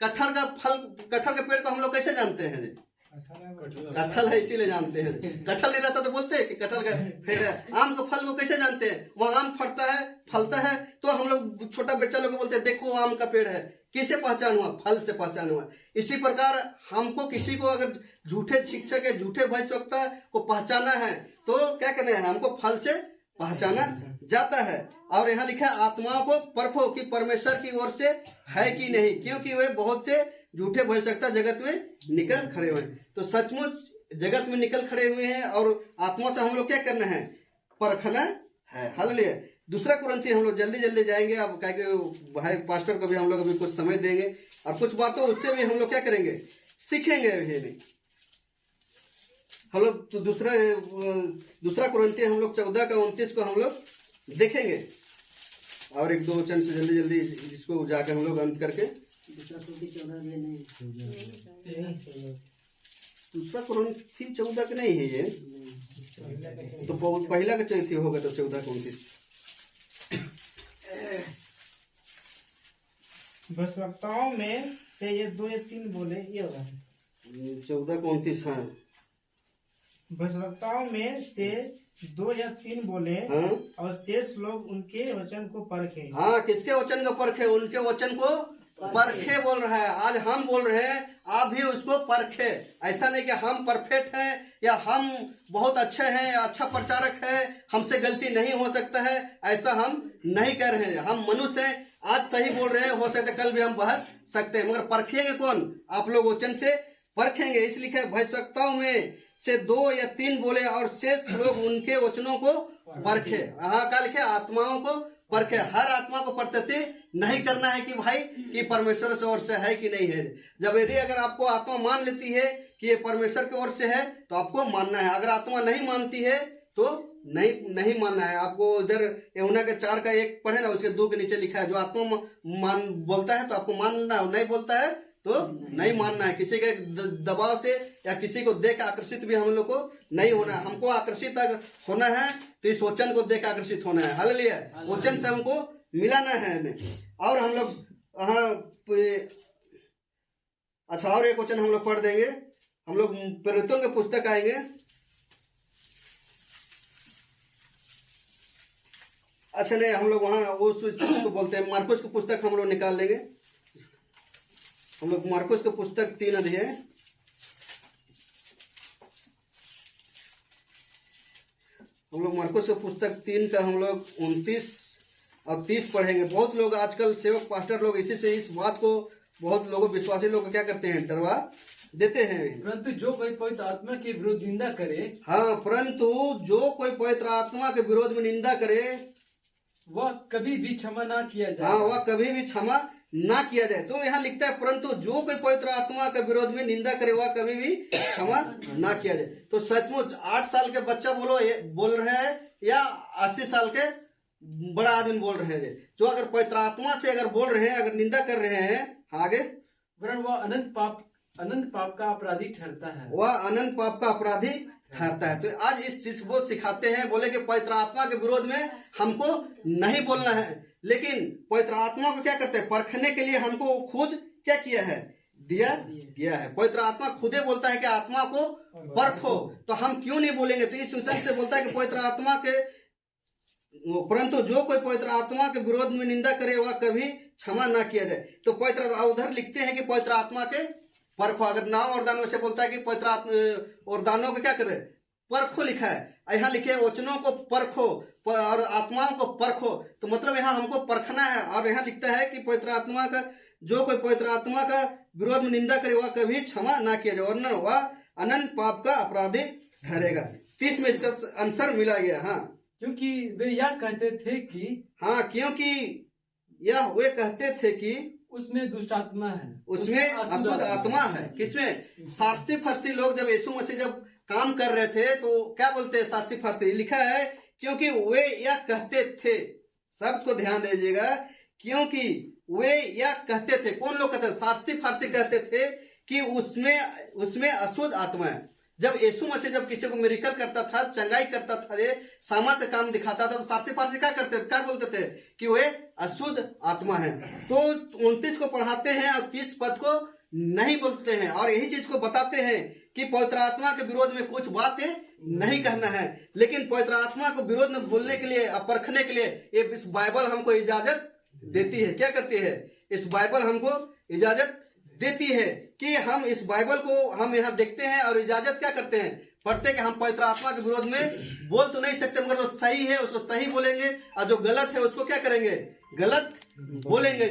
कटहल का फल, कटहल के पेड़ को हम लोग कैसे जानते हैं, कटहल है इसीलिए जानते हैं। कटहल नहीं रहता तो बोलते हैं कि कटहल का पेड़ है। आम का फल को कैसे जानते हैं, वह आम फलता है तो हम लोग छोटा बच्चा लोग बोलते हैं देखो आम का पेड़ है। किसे पहचान हुआ, फल से पहचान हुआ। इसी प्रकार हमको किसी को अगर झूठे शिक्षक या झूठे भविष्यवक्ता को पहचाना है तो क्या करना है, हमको फल से पहचाना जाता है। और यहाँ लिखा है आत्माओं को परखो कि परमेश्वर की ओर से है कि नहीं, क्योंकि वे बहुत से झूठे भविष्यवक्ता जगत में निकल खड़े हुए हैं। तो सचमुच जगत में निकल खड़े हुए हैं और आत्मा से हम लोग क्या करना है, परखना है। हालेलुया। दूसरा कुरिन्थी हम लोग जल्दी जाएंगे। अब क्या भाई पास्टर को भी हम लोग अभी कुछ समय देंगे और कुछ बातों उससे भी हम लोग क्या करेंगे, सीखेंगे। हम लोग तो दूसरा कुरिन्थी हम लोग 14 का 29 को हम लोग देखेंगे और 1-2 वचन से जल्दी जिसको जाकर हम लोग अंत करके दूसरा कुरिन्थी 14 का नहीं है ये, तो पहला का 4 होगा तो 14 का 29। भविष्यवक्ताओं में से ये 2 या 3 बोले, ये होगा 14 का 29। हाँ, भविष्यवक्ताओं में से 2 या 3 बोले। हाँ, और शेष लोग उनके वचन को परखे। हाँ, किसके वचन को परखे, उनके वचन को परखे बोल रहा है। आज हम बोल रहे हैं, आप भी उसको परखे। ऐसा नहीं कि हम परफेक्ट हैं या हम बहुत अच्छे हैं या अच्छा प्रचारक है, हमसे गलती नहीं हो सकता है, ऐसा हम नहीं कर रहे हैं। हम मनुष्य हैं, आज सही बोल रहे हैं, हो सकता है कल भी हम बहक सकते हैं, मगर परखेंगे कौन, आप लोग वचन से परखेंगे। इसलिए भविष्यवक्ताओं में से 2 या 3 बोले और शेष लोग उनके वचनों को परखे। हाँ, कल के आत्माओं को परखे। हर आत्मा को प्रतीति नहीं करना है कि भाई कि परमेश्वर से ओर से है कि नहीं है। जब यदि अगर आपको आत्मा मान लेती है कि ये परमेश्वर की ओर से है तो आपको मानना है। अगर आत्मा नहीं मानती है तो नहीं मानना है। आपको इधर यूहन्ना के 4 का 1 पढ़े ना, उसके 2 के नीचे लिखा है जो आत्मा बोलता है तो आपको मानना है, नहीं बोलता है तो नहीं मानना है। किसी के दबाव से या किसी को देख आकर्षित भी हम लोग को नहीं होना है। हमको आकर्षित अगर होना है तो इस वचन को देख आकर्षित होना है। हालेलुया। वचन से हमको मिलाना है। और हम लोग अच्छा, और एक वचन हम लोग पढ़ देंगे। हम लोग प्रेरितों के पुस्तक आएंगे। अच्छा नहीं, हम लोग वहाँ उसको बोलते हैं मार्कुस की पुस्तक हम लोग निकाल लेंगे। हम लोग मार्कुस की पुस्तक 3 अध्याय, हम लोग मार्कुस की पुस्तक 3 का हम लोग 29 और 30 पढ़ेंगे। बहुत लोग आजकल सेवक पास्टर लोग इसी से इस बात को बहुत लोगों विश्वासी लोग क्या करते हैं, डरवा देते हैं। परंतु जो कोई पवित्र आत्मा के विरुद्ध निंदा करे, हाँ, परंतु जो कोई पवित्र आत्मा के विरोध में निंदा करे वह कभी भी क्षमा ना किया जाए। हाँ, वह कभी भी क्षमा ना किया जाए। तो यहाँ लिखता है परंतु जो कोई पवित्र आत्मा के विरोध में निंदा करे वह कभी भी क्षमा ना किया जाए। तो सचमुच 8 साल के बच्चा बोल रहे हैं या 80 साल के बड़ा आदमी बोल रहे हैं, जो अगर पवित्र आत्मा से अगर बोल रहे हैं, अगर निंदा कर रहे हैं, आगे वरन वह अनंत पाप अनंत पाप का अपराधी ठहरता है। वह अनंत पाप का अपराधी ठहरता है। तो आज इस चीज को सिखाते हैं, बोले कि पवित्र आत्मा के विरोध में हमको नहीं बोलना है, लेकिन पवित्र आत्मा को क्या करते हैं, परखने के लिए हमको खुद क्या किया है, दिया गया है। पवित्र आत्मा खुदे बोलता है कि आत्मा को परखो, तो हम क्यों नहीं बोलेंगे। तो इस वचन से बोलता है कि पवित्र आत्मा के, परंतु जो कोई पवित्र आत्मा के विरोध में निंदा करे वह कभी क्षमा ना किया जाए। तो पवित्र उधर लिखते हैं कि पवित्र आत्मा के परखो। अगर नाम और दानों से बोलता है कि पवित्र आत्मा और दानों को क्या करे, परखो लिखा है, यहाँ लिखे वचनों को परखो और आत्माओं को परखो, तो मतलब यहाँ हमको परखना है। और यहाँ लिखता है कि पवित्र आत्मा का, जो कोई पवित्र आत्मा का विरोध में निंदा करे वह कभी क्षमा ना किया जाए, वरना वह अनंत पाप का अपराधी ठहरेगा। 30 में इसका आंसर मिला गया। हाँ, क्योंकि वे यह कहते थे कि, हाँ, क्योंकि यह वे कहते थे कि उसमें दुष्ट आत्मा है, उसमें अशुद्ध आत्मा है। किसमें? सारसी फरसी लोग जब यीशु मसीह जब काम कर रहे थे तो क्या बोलते हैं सारसी फरसी, लिखा है क्योंकि वे यह कहते थे। शब्द को ध्यान दीजिएगा, क्योंकि वे यह कहते थे। कौन लोग कहते थे? सारसी फरसी कहते थे कि उसमें अशुद्ध आत्मा है। जब यीशु मसीह जब किसी को मिरेकल करता था, चंगाई करता था, सामर्थ्य काम दिखाता था, तो सारसी फारसी क्या करते, क्या बोलते थे कि वे अशुद्ध आत्मा है। तो 29 को पढ़ाते हैं और 30 पद को नहीं बोलते हैं, और यही चीज को बताते हैं कि पवित्र आत्मा के विरोध में कुछ बातें नहीं कहना है, लेकिन पवित्र आत्मा को विरोध में बोलने के लिए, परखने के लिए ये इस बाइबल हमको इजाजत देती है। क्या करती है? इस बाइबल हमको इजाजत देती है कि हम इस बाइबल को हम यहाँ देखते हैं और इजाजत क्या करते हैं, पढ़ते कि हम पवित्र आत्मा के विरोध में बोल तो नहीं सकते, मगर जो सही है उसको सही बोलेंगे और जो गलत है उसको क्या करेंगे, गलत बोलेंगे।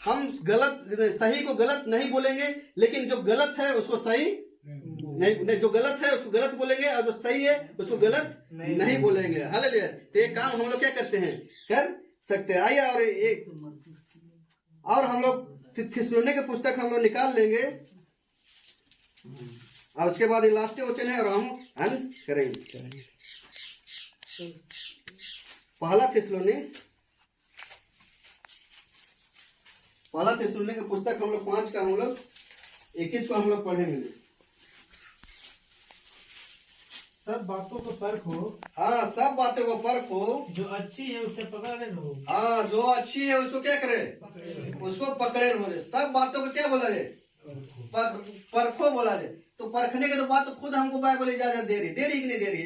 हम सही को गलत नहीं बोलेंगे, लेकिन जो गलत है उसको सही नहीं, जो गलत है उसको गलत बोलेंगे और जो सही है उसको गलत नहीं बोलेंगे। हालेलुया। तो ये काम हम लोग क्या करते हैं, कर सकते हैं। आइए और हम लोग थिस्सलुनी की पुस्तक हम लोग निकाल लेंगे और उसके बाद ये लास्ट वचन है और हम अंत करेंगे। पहला थिस्सलुनी की पुस्तक हम लोग 5 का हम लोग 21 को हम लोग पढ़ेंगे। सब बातों को परखो, हाँ, सब बातों को परखो, जो अच्छी है उसे पकड़े रहो। हाँ, जो अच्छी है उसको क्या करे, उसको पकड़े रहो। सब बातों को क्या बोला जाए, परखो बोला जाए। तो परखने के तो बात तो खुद हमको बाइबल इजाजत दे रही कि नहीं दे रही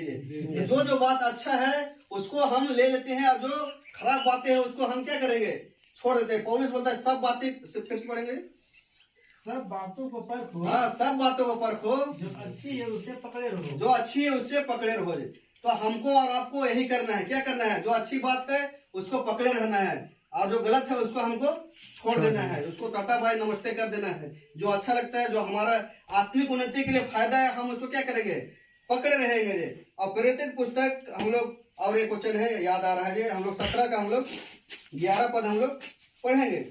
है। जो बात अच्छा है उसको हम ले लेते हैं और जो खराब बातें हैं उसको हम क्या करेंगे, छोड़ देते हैं। पौलुस बोलता है सब बातें, फिर से पढ़ेंगे, सब बातों को परखो, हाँ, सब बातों को परखो, जो अच्छी है उससे पकड़े रहो, जो अच्छी है उससे पकड़े रहो। तो हमको और आपको यही करना है। क्या करना है? जो अच्छी बात है उसको पकड़े रहना है और जो गलत है उसको हमको छोड़ देना है, उसको टाटा बाय नमस्ते कर देना है। जो अच्छा लगता है, जो हमारा आत्मिक उन्नति के लिए फायदा है, हम उसको क्या करेंगे, पकड़े रहेंगे। और प्रेरित पुस्तक हम लोग, और एक क्वेश्चन है याद आ रहा है, हम लोग 17 का हम लोग 11 पद हम लोग पढ़ेंगे।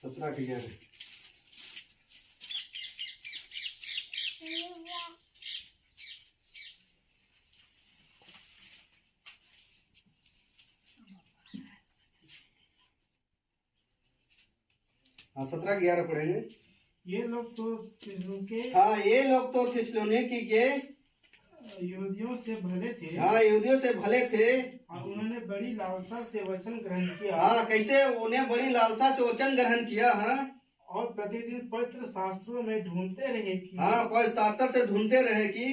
17 के 11। हाँ, 17-11 पढ़ेंगे। ये लोग तो थिस्सलुनी के यहूदियों से भले थे, हाँ, यहूदियों से भले थे, और उन्होंने बड़ी लालसा से वचन ग्रहण किया। हाँ, कैसे उन्हें बड़ी लालसा से वचन ग्रहण किया। हाँ, और प्रतिदिन पवित्र शास्त्रों में ढूंढते रहे कि, हाँ, पवित्र शास्त्र से ढूंढते रहे कि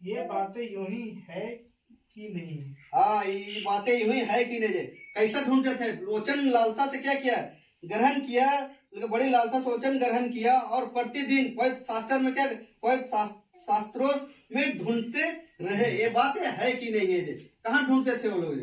ये बातें यूं ही है कि नहीं। हाँ, ये बातें यूं ही है कि नहीं। कैसे ढूंढते थे? वचन लालसा से क्या किया, ग्रहण किया, बड़ी लालसा से वचन ग्रहण किया और प्रतिदिन पवित्र शास्त्र में क्या, पवित्र शास्त्रों में ढूंढते रहे। ये बातें है कि नहीं है। कहाँ ढूंढते थे वो लोग?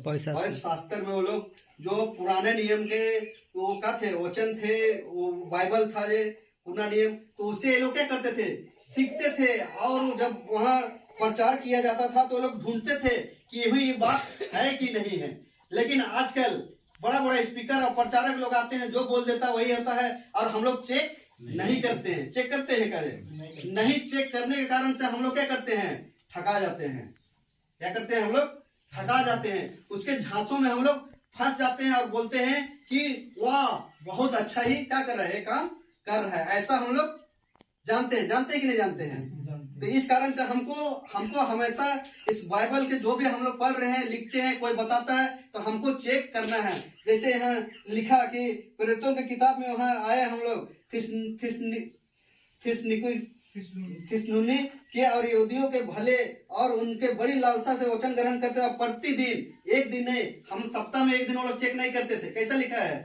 पवित्र शास्त्र में। वो लोग जो पुराने नियम के वो क्या थे, वचन थे, वो बाइबल था ये पुराना नियम, तो उससे ये लोग क्या करते थे, सीखते थे। और जब वहाँ प्रचार किया जाता था तो लोग ढूंढते थे कि ये बात है कि नहीं है। लेकिन आजकल बड़ा बड़ा स्पीकर और प्रचारक लोग आते हैं, जो बोल देता वही होता है, और हम लोग चेक नहीं करते हैं। चेक करते हैं, नहीं चेक करने के कारण से हम लोग क्या करते हैं, ठगा जाते हैं। क्या करते हैं हम लोग, थका जाते हैं, उसके झांसों में हम लोग फंस जाते हैं और बोलते हैं कि वाह बहुत अच्छा ही क्या कर रहा है, काम कर रहा है। ऐसा हम लोग जानते हैं कि नहीं जानते हैं? तो इस कारण से हमको हमेशा इस बाइबल के जो भी हम लोग पढ़ रहे हैं, लिखते हैं, कोई बताता है तो हमको चेक करना है। जैसे यहाँ लिखा कि प्रेरितों की किताब में वहाँ आए हम लोग थिस्सलुनी के और यहूदियों के भले और उनके बड़ी लालसा से वचन ग्रहण करते हैं। प्रतिदिन, एक दिन नहीं, हम सप्ताह में एक दिन वो लोग चेक नहीं करते थे। कैसा लिखा है?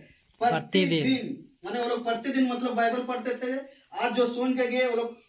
प्रतिदिन, माने वो लोग प्रतिदिन मतलब बाइबल पढ़ते थे। आज जो सुन के गए वो लोग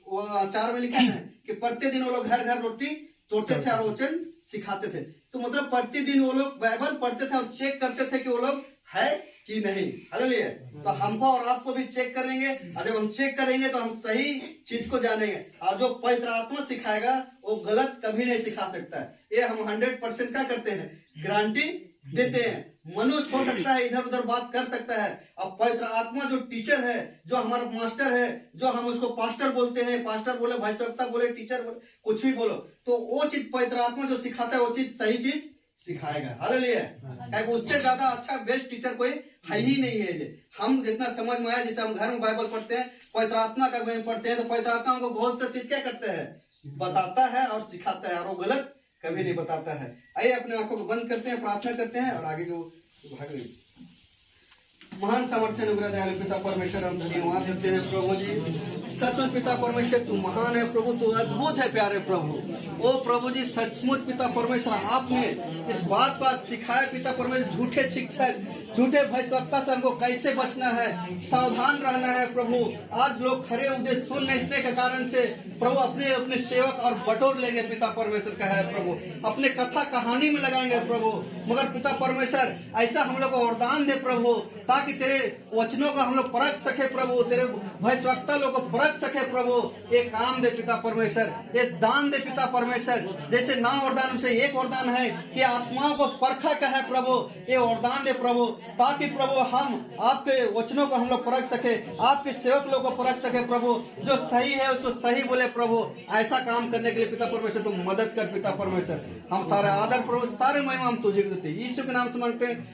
4 में लिखा है कि प्रतिदिन वो लोग घर घर रोटी तोड़ते थे और वचन सिखाते थे। तो मतलब प्रतिदिन वो लोग बाइबल पढ़ते थे और चेक करते थे कि वो लोग है कि नहीं। हालेलुया। तो हमको और आपको भी चेक करेंगे, और जब हम चेक करेंगे तो हम सही चीज को जानेंगे। और जो पवित्र आत्मा सिखाएगा वो गलत कभी नहीं सिखा सकता है। ये हम 100% क्या करते हैं? गारंटी देते हैं। मनुष्य हो सकता है इधर उधर बात कर सकता है, अब पवित्र आत्मा जो टीचर है, जो हमारा मास्टर है, जो हम उसको पास्टर बोलते हैं, पास्टर बोले, भविष्यवक्ता बोले, टीचर बोले, कुछ भी बोलो, तो वो चीज पवित्र आत्मा जो सिखाता है वो चीज सही चीज सिखाएगा। हालेलुया। उससे ज्यादा अच्छा बेस्ट टीचर कोई है ही नहीं है। हम जितना समझ में आया, जैसे हम घर में बाइबल पढ़ते हैं, पवित्र आत्मा का पढ़ते हैं, तो पवित्र आत्मा हमको बहुत सा चीज क्या करता है? बताता है और सिखाता है, और वो गलत कभी नहीं बताता है। आइए अपने आंखों को बंद करते हैं, प्रार्थना करते हैं और आगे को भाग। महान सामर्थ्य अनुग्रह दयालु पिता परमेश्वर, हम धन्यवाद देते हैं प्रभु जी। सचमुच पिता परमेश्वर तू महान है प्रभु, तू अद्भुत है प्यारे प्रभु। ओ प्रभु जी, सचमुच पिता परमेश्वर आपने इस बात पर सिखाया पिता परमेश्वर, झूठे शिक्षक, झूठे भविष्यवक्ता से हमको कैसे बचना है, सावधान रहना है प्रभु। आज लोग खरे उपदेश सुन नहीं के कारण से प्रभु अपने सेवक और बटोर लेंगे पिता परमेश्वर का है प्रभु, अपने कथा कहानी में लगाएंगे प्रभु। मगर पिता परमेश्वर ऐसा हम लोग को वरदान दे प्रभु, ताकि तेरे वचनों को हम लोग परख सके प्रभु, तेरे भविष्यवक्ता लोग को परख सके प्रभु। एक काम दे पिता परमेश्वर, एक दान दे पिता परमेश्वर। जैसे 9 वरदान से एक वरदान है कि आत्माओं को परखा का है प्रभु, ये वरदान दे प्रभु, ताकि प्रभु हम आपके वचनों को हम लोग परख सके, आपके सेवक लोग को परख सके प्रभु। जो सही है उसको सही बोले प्रभु। ऐसा काम करने के लिए पिता परमेश्वर तुम मदद कर पिता परमेश्वर। हम सारे आदर प्रभु, सारे महिमा हम तुझे देते हैं, यीशु के नाम से मांगते हैं।